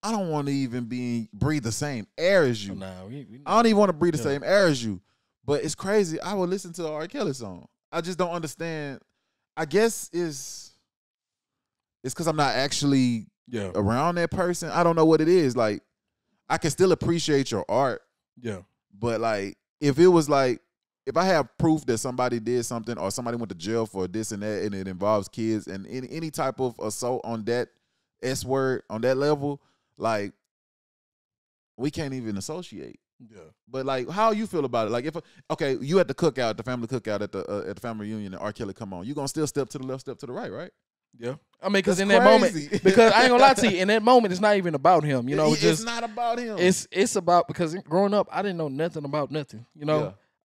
I don't want to even breathe the same air as you. I don't even want to breathe the same air as you. But it's crazy. I would listen to an R. Kelly song. I just don't understand. I guess it's because I'm not actually around that person. I don't know what it is. Like, I can still appreciate your art. Yeah. But like, if it was like, if I have proof that somebody did something or somebody went to jail for this and that, and it involves kids and any type of assault on that S word, on that level, like, we can't even associate. Yeah. But like, how you feel about it? Like, you at the cookout, the family cookout at the family reunion, and R. Kelly come on, you gonna still step to the left, step to the right? Yeah. I mean, because in that moment, because I ain't gonna lie to you, in that moment, it's not even about him. It's not about him. It's about, because growing up, I didn't know nothing about nothing.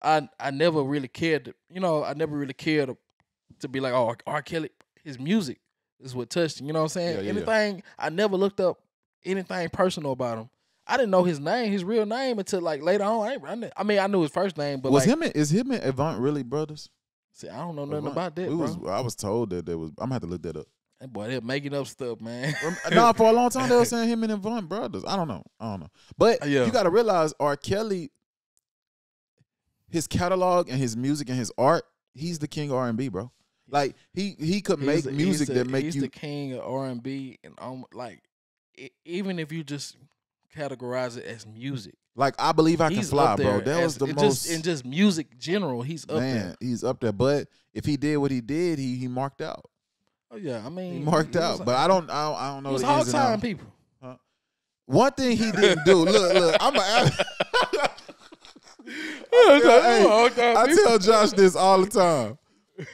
I never really cared. I never really cared to be like, oh, R. Kelly, his music is what touched him. You know what I'm saying? Anything. I never looked up anything personal about him. I didn't know his real name until like later on. I knew his first name, but is him and Avant really brothers? See, I don't know nothing about that, bro. I was told that I'm gonna have to look that up. That boy, they're making up stuff, man. Nah, for a long time they were saying him and Avant brothers. I don't know. But you got to realize R. Kelly, his catalog and his music and his art, he's the king of R&B, bro. Like, he could make music that make you. He's the king of R&B, and even if you just categorize it as music. Like, I Believe I Can Fly, bro. That was the most. In just music general, he's up there. Man, he's up there. But if he did what he did, he marked out. Oh yeah, I mean, he marked out. But I don't know. He was hog tying people. Huh? One thing he didn't do. Look, I'm a. I tell Josh this all the time.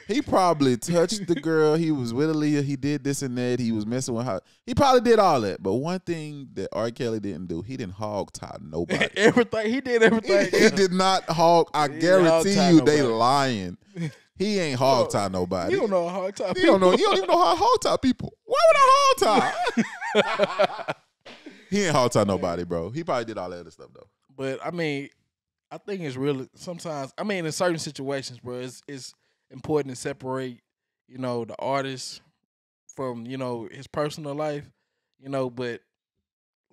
He probably touched the girl. He was with Aaliyah. He did this and that. He was messing with her. He probably did all that. But one thing that R. Kelly didn't do, he didn't hog tie nobody. Everything. He did everything. He did not hog. I guarantee you they lying. He ain't hog tie nobody. You don't know how hog tie people. You don't even know how to hog tie people. Why would I hog tie? He ain't hog tie nobody, bro. He probably did all that other stuff, though. But, I mean, I think it's really sometimes, in certain situations, bro, it's important to separate, the artist from, his personal life, but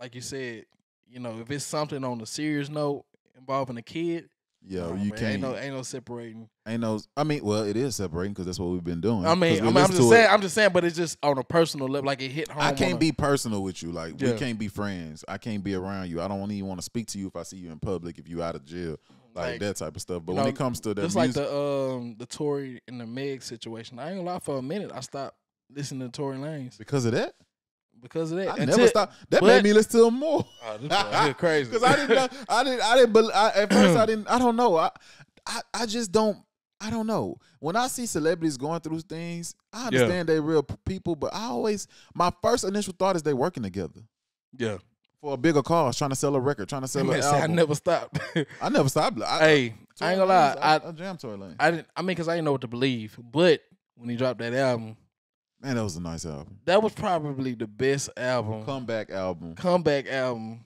like you said, if it's something on a serious note involving a kid, you can't. Ain't no separating. Well, it is separating because that's what we've been doing. I'm just saying, but it's just on a personal level, like it hit home. I can't be personal with you. Like, we can't be friends. I can't be around you. I don't even want to speak to you if I see you in public, if you out of jail, like that type of stuff. But when it comes to that, just like the Tory and the Meg situation, I ain't gonna lie, for a minute I stopped listening to Tory Lanez because of that. because of that. I never stopped. That made me listen to him more. Oh, this crazy. Because I didn't know. I didn't. At first, I didn't. I don't know. I just don't. I don't know. When I see celebrities going through things, I understand they real people, but my first initial thought is they working together. Yeah. For a bigger cause, trying to sell a record, trying to sell an album. I never stopped. I never stopped. Hey, I ain't gonna lie. I jammed Tory Lanez. Because I didn't know what to believe. But when he dropped that album, man, that was a nice album. That was probably the best album. Comeback album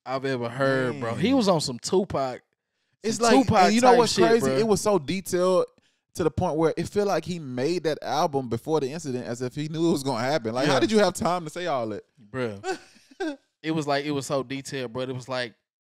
I've ever heard, bro. He was on some Tupac. It's like, Tupac, you know what's crazy? Bro. It was so detailed to the point where it felt like he made that album before the incident as if he knew it was going to happen. Like, how did you have time to say all that? Bro. It was so detailed, bro. It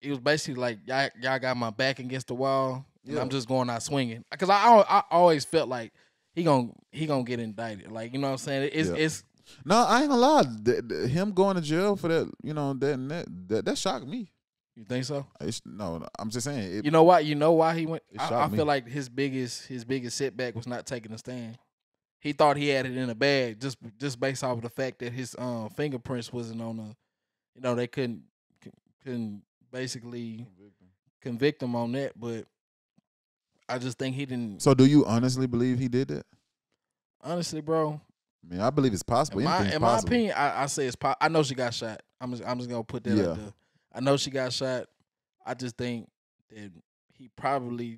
was basically like, y'all got my back against the wall, and I'm just going out swinging. Because I always felt like he gonna get indicted. Like, you know what I'm saying? It's no, I ain't gonna lie. Him going to jail for that, you know, that shocked me. You think so? No, I'm just saying. You know why? You know why he went? I me. feel like his biggest setback was not taking a stand. He thought he had it in a bag just based off of the fact that his fingerprints wasn't on the. You know, they couldn't basically convict him on that, but I just think he didn't. So, do you honestly believe he did that? Honestly, bro. I mean, I believe it's possible. In my opinion, I say it's possible. I know she got shot. I'm just gonna put that out there. I know she got shot. I just think that he probably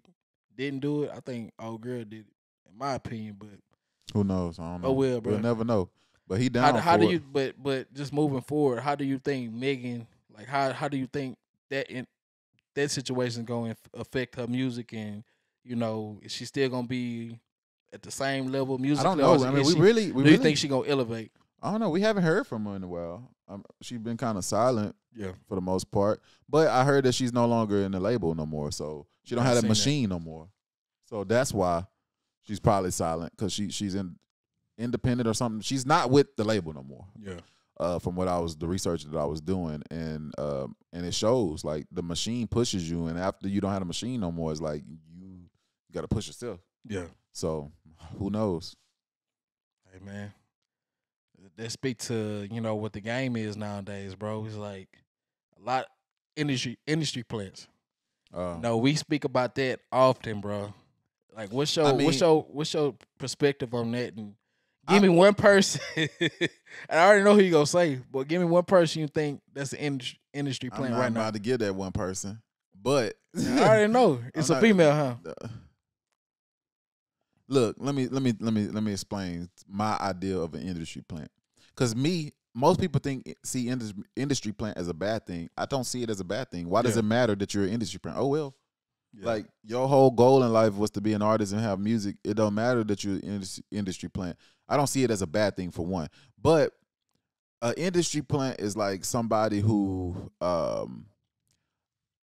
didn't do it. I think old girl did it, in my opinion. But who knows? I don't know. Oh well, bro. We'll never know. But he down. How do you? But just moving forward, how do you think Megan? Like how do you think that that situation is going to affect her music? And you know, is she still gonna be at the same level musically? I don't know. I mean, do you think she gonna elevate? I don't know. We haven't heard from her in a while. She's been kind of silent, yeah, for the most part. But I heard that she's no longer in the label no more, so she don't have that machine no more. So that's why she's probably silent, because she's independent or something. She's not with the label no more. Yeah. From the research that I was doing, and it shows like the machine pushes you, and after you don't have a machine no more, it's like you got to push yourself. Yeah. So who knows? Hey man, that speak to, you know, what the game is nowadays, bro. It's like a lot industry plants. No, we speak about that often, bro. Like, what's your perspective on that? And give me one person. And I already know who you gonna say, but give me one person you think that's an industry plant right now. I'm not about to give that one person, but I already know it's a female, huh? Look, let me explain my idea of an industry plant. Because most people see industry plant as a bad thing. I don't see it as a bad thing. Why does it matter that you're an industry plant? Oh well. Yeah. Like, your whole goal in life was to be an artist and have music. It don't matter that you're an industry plant. I don't see it as a bad thing, for one. But an industry plant is like somebody who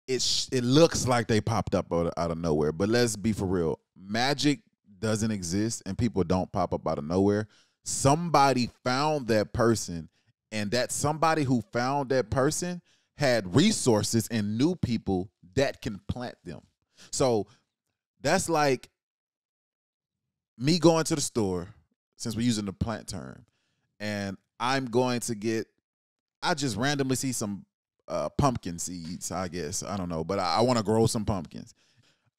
it looks like they popped up out of nowhere. But let's be for real. Magic doesn't exist, and people don't pop up out of nowhere. Somebody found that person, and that somebody who found that person had resources and knew people that can plant them. So that's like me going to the store, since we're using the plant term, and I just randomly see some pumpkin seeds, I guess. I don't know, but I want to grow some pumpkins.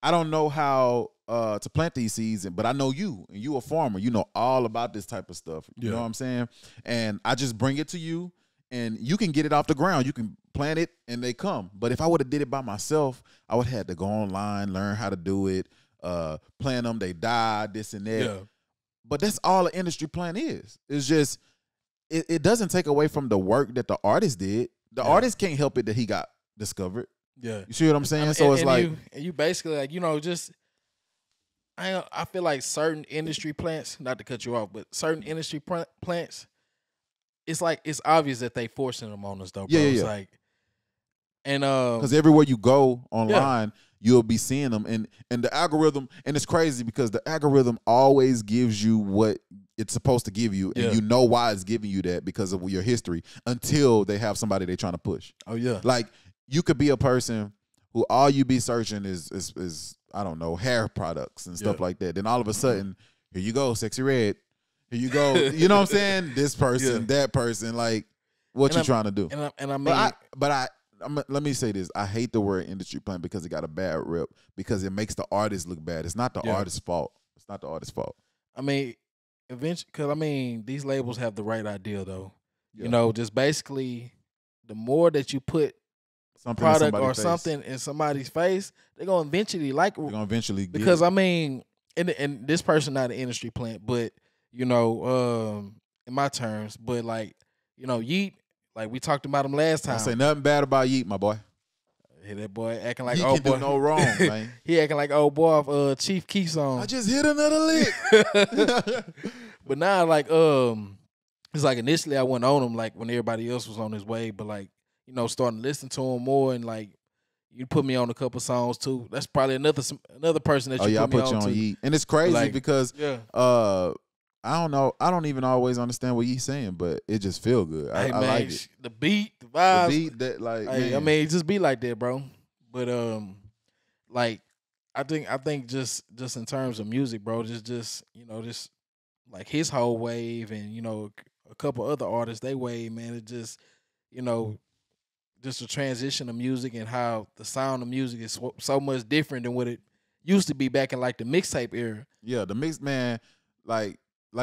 I don't know how to plant these seeds, but I know you, and you a farmer. You know all about this type of stuff. You know what I'm saying? And I just bring it to you, and you can get it off the ground. You can plant it, and they come. But if I would have did it by myself, I would have had to go online, learn how to do it, plant them, they die, this and that. Yeah. But that's all an industry plant is. It's just, it doesn't take away from the work that the artist did. The artist can't help it that he got discovered. Yeah. You see what I'm saying? So it's like, you basically, like, you know, just, I feel like certain industry plants, not to cut you off, but certain industry plants, it's like, it's obvious that they forcing them on us though, bro. It's like, and because everywhere you go online, you'll be seeing them, and the algorithm, and it's crazy because the algorithm always gives you what it's supposed to give you, and you know why it's giving you that because of your history, until they have somebody they're trying to push. Oh yeah. Like, you could be a person who all you be searching is I don't know, hair products and stuff like that. Then all of a sudden, here you go, Sexy Red. Here you go. You know what I'm saying? This person, that person. Like, what you trying to do. And I mean, let me say this. I hate the word industry plant because it got a bad rep because it makes the artist look bad. It's not the artist's fault. It's not the artist's fault. I mean, eventually, because I mean, these labels have the right idea though. Yeah. You know, just basically, the more that you put something product or something in somebody's face, they're gonna eventually like. They're gonna eventually get because it. I mean, and this person not an industry plant, but you know, in my terms, but like you know, Yeet. Like we talked about him last time. I say nothing bad about Yeet, my boy. Hey, that boy acting like Yeet old can boy. do no wrong, man. He acting like old boy of Chief Keef song. I just hit another lick. But now, like, it's like initially I went on him like when everybody else was on his way, but like you know, starting to listen to him more and like you put me on a couple songs too. That's probably another person that you put me on Yeet, and it's crazy like, because I don't know. I don't even always understand what he's saying, but it just feel good. I like it. The beat, the vibes. The beat that like I mean, it just be like that, bro. But like I think just in terms of music, bro, just you know, just like his whole wave and you know a couple other artists they wave, man. It just you know just a transition of music and how the sound of music is so much different than what it used to be back in like the mixtape era. Yeah, the mix, man, like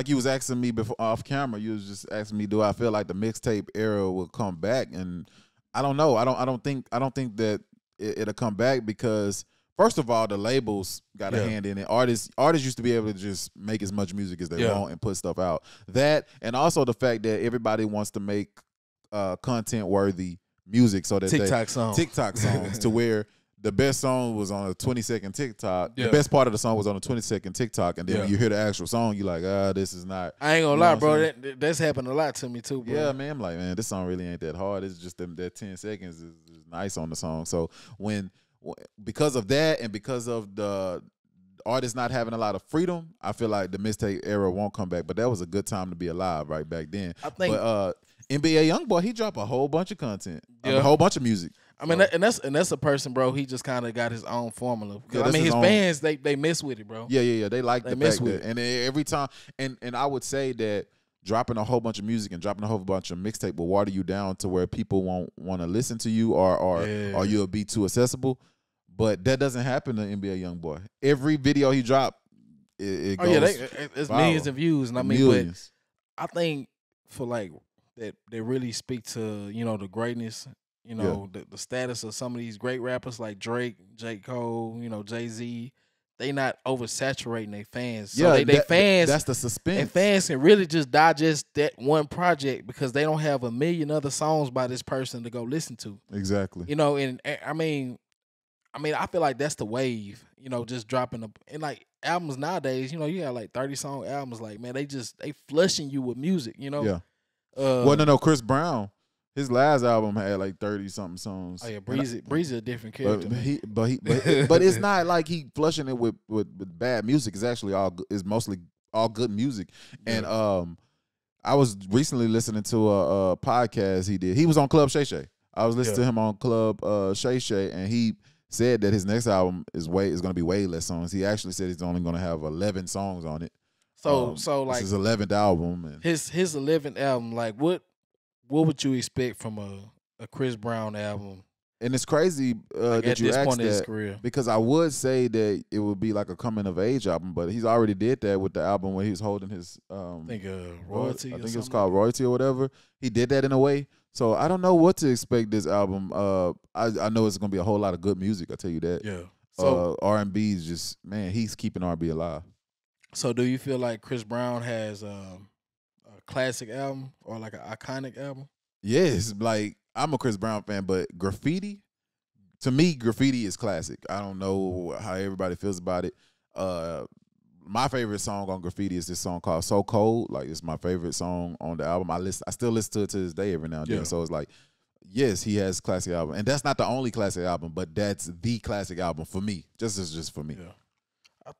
you was asking me before off camera, you was just asking me, do I feel like the mixtape era will come back? And I don't know. I don't think that it'll come back because first of all, the labels got a hand in it. Artists used to be able to just make as much music as they want and put stuff out. That and also the fact that everybody wants to make content worthy music so that TikTok songs to where the best song was on a 20-second TikTok. Yeah. The best part of the song was on a 20-second TikTok, and then when you hear the actual song, you're like, this is not. I ain't gonna lie, bro. That's happened a lot to me too, bro. Yeah, man. I'm like, man, this song really ain't that hard. It's just that 10 seconds is nice on the song. So because of that and because of the artists not having a lot of freedom, I feel like the mixtape era won't come back. But that was a good time to be alive right back then. I think. But NBA Youngboy, he dropped a whole bunch of content, a whole bunch of music. I mean, and that's a person, bro. He just kind of got his own formula. Yeah, I mean, his fans they mess with it, bro. Yeah. They like the fact that, and every time, and I would say that dropping a whole bunch of music and dropping a whole bunch of mixtape will water you down to where people won't want to listen to you or you'll be too accessible. But that doesn't happen to NBA Youngboy. Every video he dropped, it goes it's millions of views, and I mean, but I think for like that they really speak to you know the greatness. You know, the status of some of these great rappers like Drake, J. Cole, you know, Jay-Z, they not oversaturating their fans. So they fans, that's the suspense. And fans can really just digest that one project because they don't have a million other songs by this person to go listen to. Exactly. You know, and I mean, I feel like that's the wave, you know, just dropping and like albums nowadays, you know, you got like 30-song albums, like, man, they flushing you with music, you know? Yeah. Well, no, Chris Brown. His last album had like 30-something songs. Oh yeah, Breezy a different character. But it's not like he flushing it with bad music. It's actually mostly all good music. Yeah. And I was recently listening to a podcast he did. He was on Club Shay Shay. I was listening to him on Club Shay Shay, and he said that his next album is going to be way less songs. He actually said he's only going to have 11 songs on it. So like his 11th album. And his 11th album, like what would you expect from a Chris Brown album? And it's crazy that you asked that because I would say that it would be like a coming of age album, but he's already did that with the album where he was holding his I think Royalty. I think it was called Royalty or whatever. He did that in a way. So I don't know what to expect this album. I know it's gonna be a whole lot of good music. I tell you that. Yeah. So RnB is just, man, he's keeping RnB alive. So do you feel like Chris Brown has classic album or like an iconic album? Yes, like I'm a Chris Brown fan, but Graffiti, to me, Graffiti is classic. I don't know how everybody feels about it. My favorite song on Graffiti is this song called So Cold. Like, it's my favorite song on the album. I still listen to it to this day every now and then. So it's like, yes, he has classic album. And that's not the only classic album, but that's the classic album for me. Just for me. Yeah. I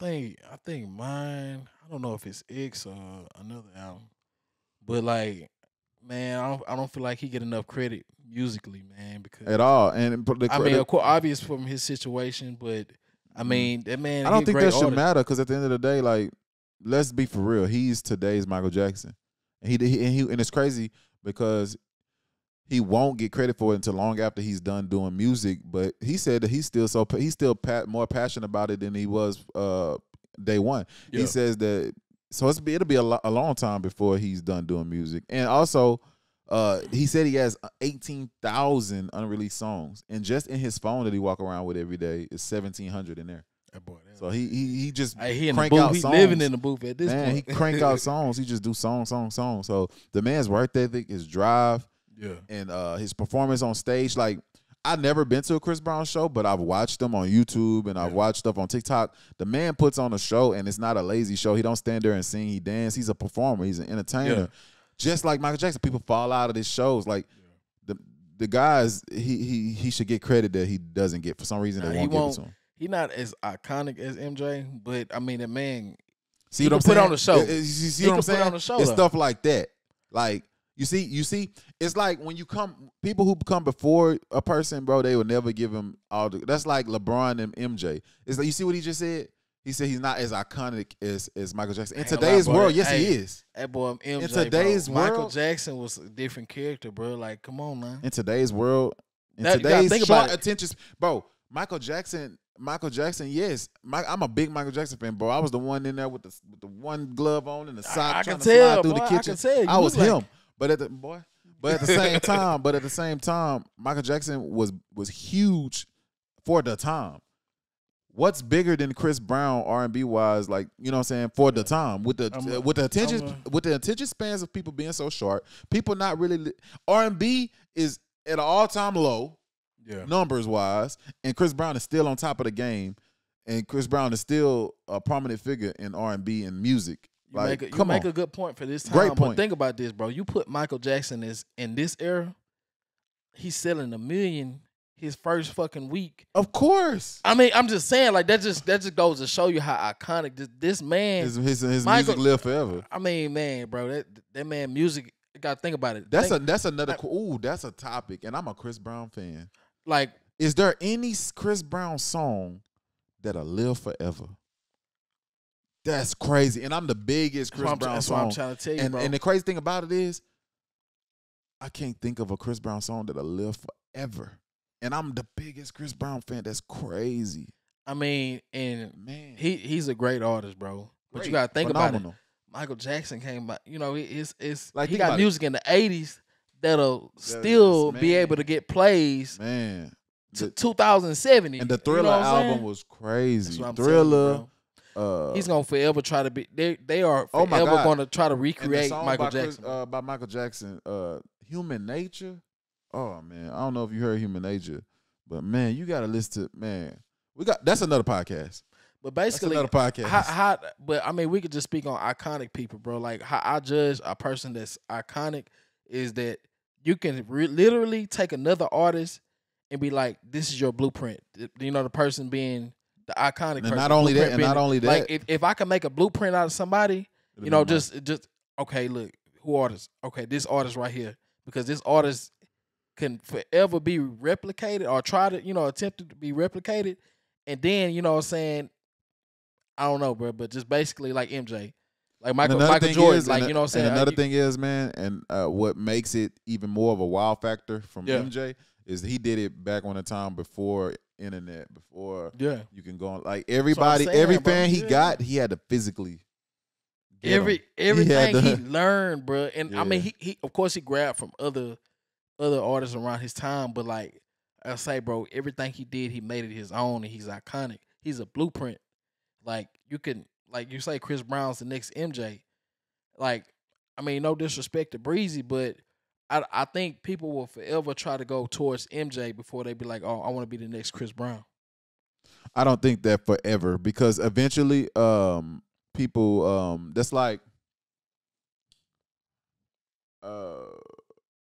think mine, I don't know if it's X or another album. But like, man, I don't feel like he get enough credit musically, man. Because at all, and I mean, of course, obvious from his situation, but I mean, that man. I don't think that should matter because at the end of the day, like, let's be for real. He's today's Michael Jackson, and he and it's crazy because he won't get credit for it until long after he's done doing music. But he said that he's still more passionate about it than he was day one. Yeah. He says that it'll be a long time before he's done doing music. And also, he said he has 18,000 unreleased songs, and just in his phone that he walk around with every day is 1,700 in there. That boy, so he just he crank out He's songs. living in the booth at this point. He crank out songs. He just do song. So the man's work ethic, his drive, and his performance on stage. Like, I've never been to a Chris Brown show, but I've watched them on YouTube and I've watched stuff on TikTok. The man puts on a show, and it's not a lazy show. He don't stand there and sing. He dance. He's a performer. He's an entertainer. Yeah. Just like Michael Jackson, people fall out of his shows. Like the guys, he should get credit that he doesn't get. For some reason, they won't give it to him. He's not as iconic as MJ, but I mean, the man. See what I'm saying? Put on the show. You see what I'm saying? Put on the show. It's stuff like that. Like, you see, it's like when you people who come before a person, bro, they will never give him all the. That's like LeBron and MJ. It's like, you see what he just said? He said he's not as iconic as Michael Jackson. In today's world, yes, he is. That boy MJ, in today's world, Michael Jackson was a different character, bro. Like, come on, man. In today's world, today's short attention, bro, Michael Jackson, yes. I'm a big Michael Jackson fan, bro. I was the one in there with the one glove on and the sock trying to slide through the kitchen. I was him. But at the same time, Michael Jackson was huge for the time. What's bigger than Chris Brown R&B wise? Like, you know what I'm saying, for the time, with the attention spans of people being so short, people not really R&B is at an all-time low, numbers wise, and Chris Brown is still on top of the game, and Chris Brown is still a prominent figure in R&B and music. You make a good point for this time. Great point. But think about this, bro. You put Michael Jackson in this era, he's selling 1 million his first fucking week. Of course. I mean, I'm just saying, like, that just goes to show you how iconic this man. His music live forever. I mean, man, bro, that man music. You gotta think about it. That's another. That's a topic, and I'm a Chris Brown fan. Like, is there any Chris Brown song that'll live forever? That's crazy, and I'm the biggest Chris Brown that's song. what I'm trying to tell you, bro. And the crazy thing about it is, I can't think of a Chris Brown song that'll live forever. And I'm the biggest Chris Brown fan. That's crazy. I mean, and man, he's a great artist, bro. But you gotta think about it. Michael Jackson came by. You know, it's like he got music in the '80s that'll still be able to get plays. Man, to 2070. And the Thriller album was crazy. Thriller. He's gonna forever try to be. They are forever gonna try to recreate Michael Jackson. By Michael Jackson, Human Nature. Oh man, I don't know if you heard Human Nature, but man, you gotta listen to that's another podcast. But basically, that's another podcast. But I mean, we could just speak on iconic people, bro. Like, how I judge a person that's iconic is that you can literally take another artist and be like, "This is your blueprint." You know, the person being the iconic and person. Not only that, like if I can make a blueprint out of somebody, you know, just okay, look, who artist? Okay, this artist right here, because this artist can forever be replicated or try to, you know, attempted to be replicated. And then, you know what I'm saying, I don't know, bro, but just basically like MJ. Like Michael Jordan, like, you know what I'm saying? And another thing is, man, and what makes it even more of a wow factor from MJ is he did it back on the time before internet, before you can go on. Like, everybody, every fan he got, he had to physically everything he learned, bro. And I mean, he of course he grabbed from other artists around his time, but like I say, bro, everything he did, he made it his own, and he's iconic. He's a blueprint. Like, you can, like you say, Chris Brown's the next MJ. Like, I mean, no disrespect to Breezy, but I think people will forever try to go towards MJ before they be like, oh, I want to be the next Chris Brown. I don't think that forever, because eventually people that's like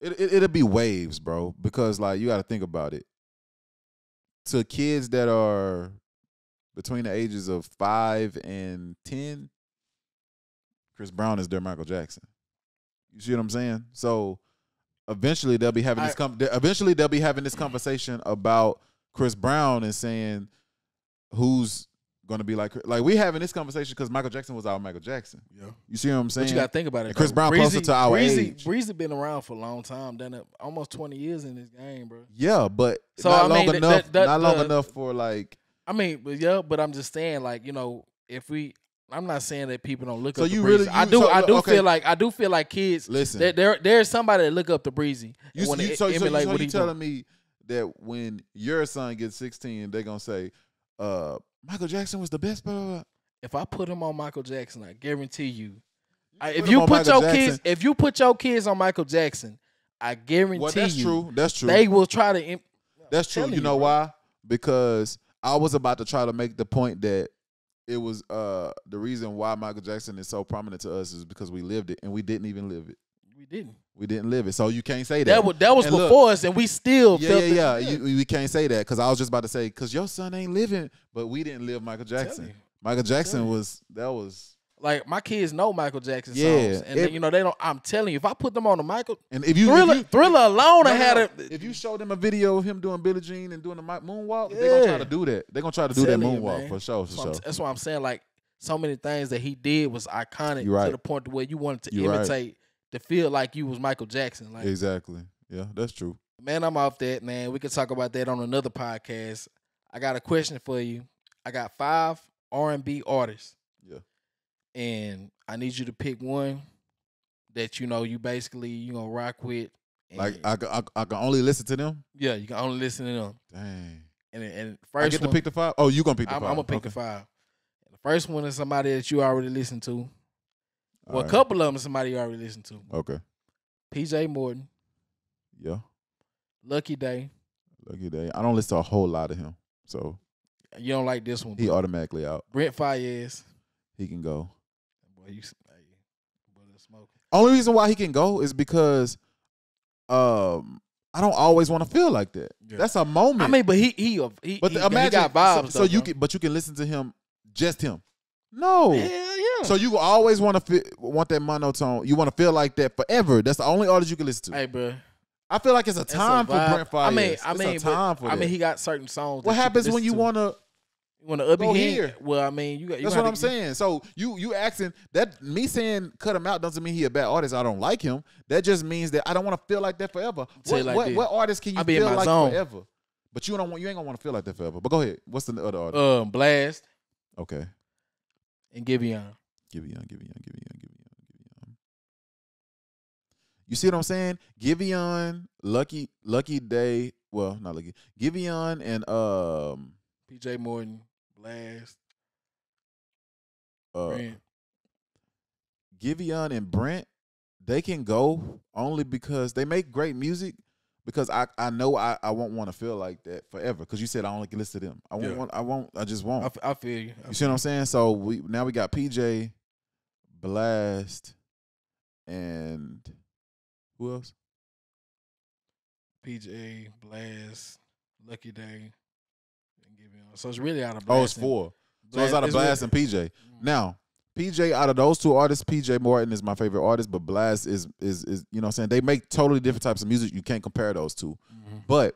it'll be waves, bro, because like you got to think about it. To kids that are between the ages of 5 and 10, Chris Brown is their Michael Jackson. You see what I'm saying? So eventually they'll be having this conversation about Chris Brown and saying who's gonna be like we having this conversation because Michael Jackson was our Michael Jackson. Yeah. You see what I'm saying? But you gotta think about it. And Chris Brown closer to our age. Breezy been around for a long time, done it almost 20 years in this game, bro. Yeah, but So, not I long mean, enough. that- Not long the- enough for like. I mean, but I'm just saying, like, you know, if we, I'm not saying that people don't look So up to you Breezy. really- I you- do, so- I do okay. feel like kids. Listen. there's somebody that look up to Breezy. You, and wanna you, so emulate you what he telling doing. me that when your son gets 16, they're gonna say, Michael Jackson was the best, blah, blah, blah. If I put him on Michael Jackson, I guarantee you, put if him you on put Michael your kids, Jackson- if you put your kids on Michael Jackson, I guarantee Well, that's you, true. That's true. they will try to. That's true. telling You know you, bro. why? Because I was about to try to make the point that it was the reason why Michael Jackson is so prominent to us is because we lived it and we didn't even live it. We didn't. We didn't live it. So you can't say that. That was And look, before us, and we still felt it. Yeah. We can't say that because I was just about to say because your son ain't living, but we didn't live Michael Jackson. you. Michael Jackson you. was. Like my kids know Michael Jackson songs, Yeah, and then, you know they don't. I'm telling you, if I put them on the Michael And if you Thriller alone, I had it. If you show them a video of him doing Billie Jean and doing the moonwalk, they're gonna try to do that. They're gonna try to do that Telling you, moonwalk man. for sure. For sure. That's why I'm saying, like, so many things that he did was iconic You're right. to the point to where you wanted to You're right. imitate to feel like you was Michael Jackson. Like, Exactly. Yeah, that's true. man, I'm off that, man. We could talk about that on another podcast. I got a question for you. I got 5 R&B artists. Yeah. And I need you to pick one that you know you basically you gonna rock with. And Like I can only listen to them. yeah, you can only listen to them. Dang. And I first get one, to pick the 5. Oh, you gonna pick the 5? I'm gonna pick the 5. And the first one is somebody that you already listened to. Well, All a right. couple of them is somebody you already listened to. Okay. PJ Morton, Yeah. Lucky Day. Lucky day. I don't listen to a whole lot of him, so You don't like this one. he bro. automatically out. Brent Fayez. He can go. Boy, boy, that's smoking. Only reason why he can go is because I don't always want to feel like that. Yeah. That's a moment. I mean, but he but he imagine got vibes. So you can, but you can listen to him, just him. No. Hell yeah. So you always want to want that monotone. You want to feel like that forever. That's the only artist you can listen to. Hey, bro. I feel like it's a That's time for vibe. Brent Fayez. I mean, it's a time for that. I mean, he got certain songs. What that happens can when you listen to. want to? When the go here? Well, I mean, you got. That's what I'm saying. So you asking that me saying cut him out doesn't mean he a bad artist. I don't like him. That just means that I don't want to feel like that forever. Tell you like this. What artist can you I be in feel my like zone. forever? But you ain't gonna want to feel like that forever. But go ahead. What's the other artist? Blast Okay. and Giveon. Give it young. You see what I'm saying? Giveon, Lucky Day. Well, not Lucky. Giveon and PJ Morton, Blast, uh Brent. Giveon and Brent, they can go only because they make great music. Because I know I won't want to feel like that forever. Because you said I only can listen to them. I just won't. I feel you. You see what I'm saying? So we got PJ, Blast, and who else? PJ, Blast, Lucky Day, and Giveon. So it's really out of Oh, Blast. it's 4. So it's out of Blast and PJ. Mm-hmm. Now, PJ, out of those 2 artists, PJ Morton is my favorite artist, but Blast is you know what I'm saying? They make totally different types of music. You can't compare those 2. Mm-hmm. But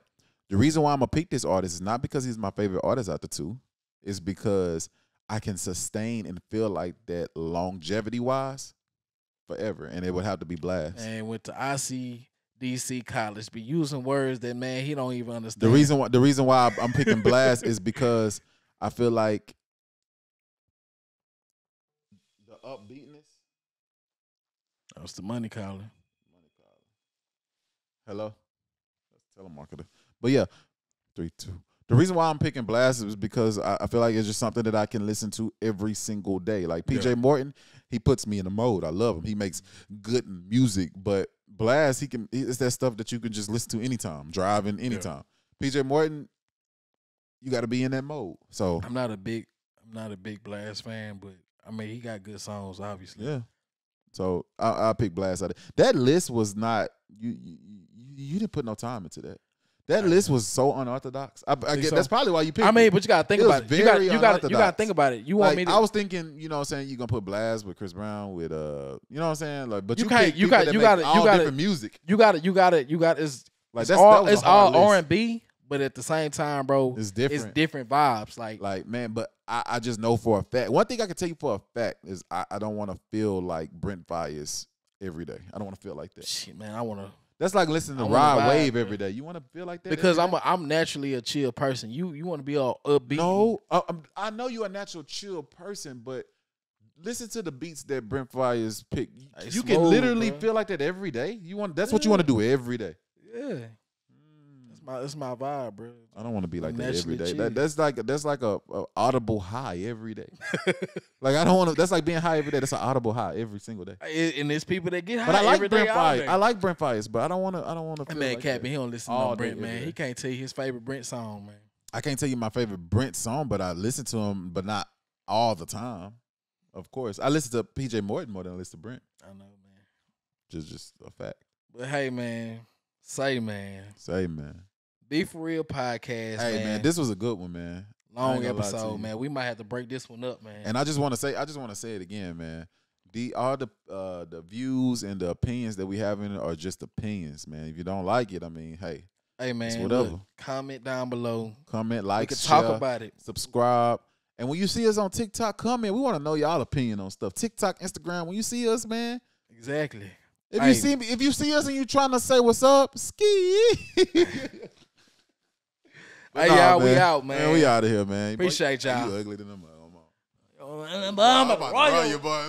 the reason why I'm gonna pick this artist is not because he's my favorite artist out the 2. It's because I can sustain and feel like that longevity wise forever. And it would have to be Blast. And went to ICDC college, be using words that man he don't even understand. The reason why I'm picking Blast is because I feel like the upbeatness. That's the money calling. Hello? That's telemarketer. But yeah, 3, 2. The reason why I'm picking Blast is because I feel like it's just something that I can listen to every single day. Like PJ Morton, he puts me in the mode. I love him. He makes good music. But Blast, it's that stuff that you can just listen to anytime, driving anytime. PJ Morton, you got to be in that mode. So I'm not a big Blast fan, but I mean he got good songs, obviously. yeah. So I'll pick Blast out of that list. Was not you didn't put no time into that. That list was so unorthodox. I get so? that's probably why you picked. I mean, it. but you gotta think It was about it. very You gotta unorthodox. think about it. You want Like, me to? I was thinking, you know what I'm saying, you're gonna put Blast with Chris Brown with you know what I'm saying? Like, but You you can't- pick you people got- that you make gotta- all you gotta- different music. You got it. It's Like it's that all was it's a hard all list. R&B, But at the same time, bro, It's different. It's different vibes. Like man, but I just know for a fact. One thing I can tell you for a fact is I don't want to feel like Brent Fires every day. I don't want to feel like that. Shit, man, I want to. That's like listening to Ride Wave every day. You want to feel like that? Because I'm naturally a chill person. You want to be all upbeat. No, I know you're a natural chill person, but listen to the beats that Brent Fires pick. You can literally feel like that every day. That's what you want to do every day. Yeah. That's my vibe, bro. I don't want to be like that every day. That's like a audible high every day. Like I don't want to. That's like being high every day. That's an audible high every single day. And there's people that get high. But I like every Brent day Fires. I like Brent Fires, but I don't want to. I don't want to. That man, Captain, he don't listen to no Brent, man. He can't tell you his favorite Brent song, man. I can't tell you my favorite Brent song, but I listen to him, but not all the time. Of course, I listen to PJ Morton more than I listen to Brent. I know, man. Just a fact. But hey, man, say man. B4Real Podcast. Hey man, this was a good one, man. Long episode, man. We might have to break this one up, man. And I just want to say it again, man. All the views and the opinions that we have in it are just opinions, man. If you don't like it, I mean, hey, man, it's whatever. Look, comment down below. Comment, like, we can share, talk about it. Subscribe. And when you see us on TikTok, comment. We want to know y'all opinion on stuff. TikTok, Instagram. When you see us, man. Exactly. If you see us and you trying to say what's up, ski. Hey, y'all, we out, man. We out of here, man. Appreciate y'all. You ugly than them. I'm about to run you, boy.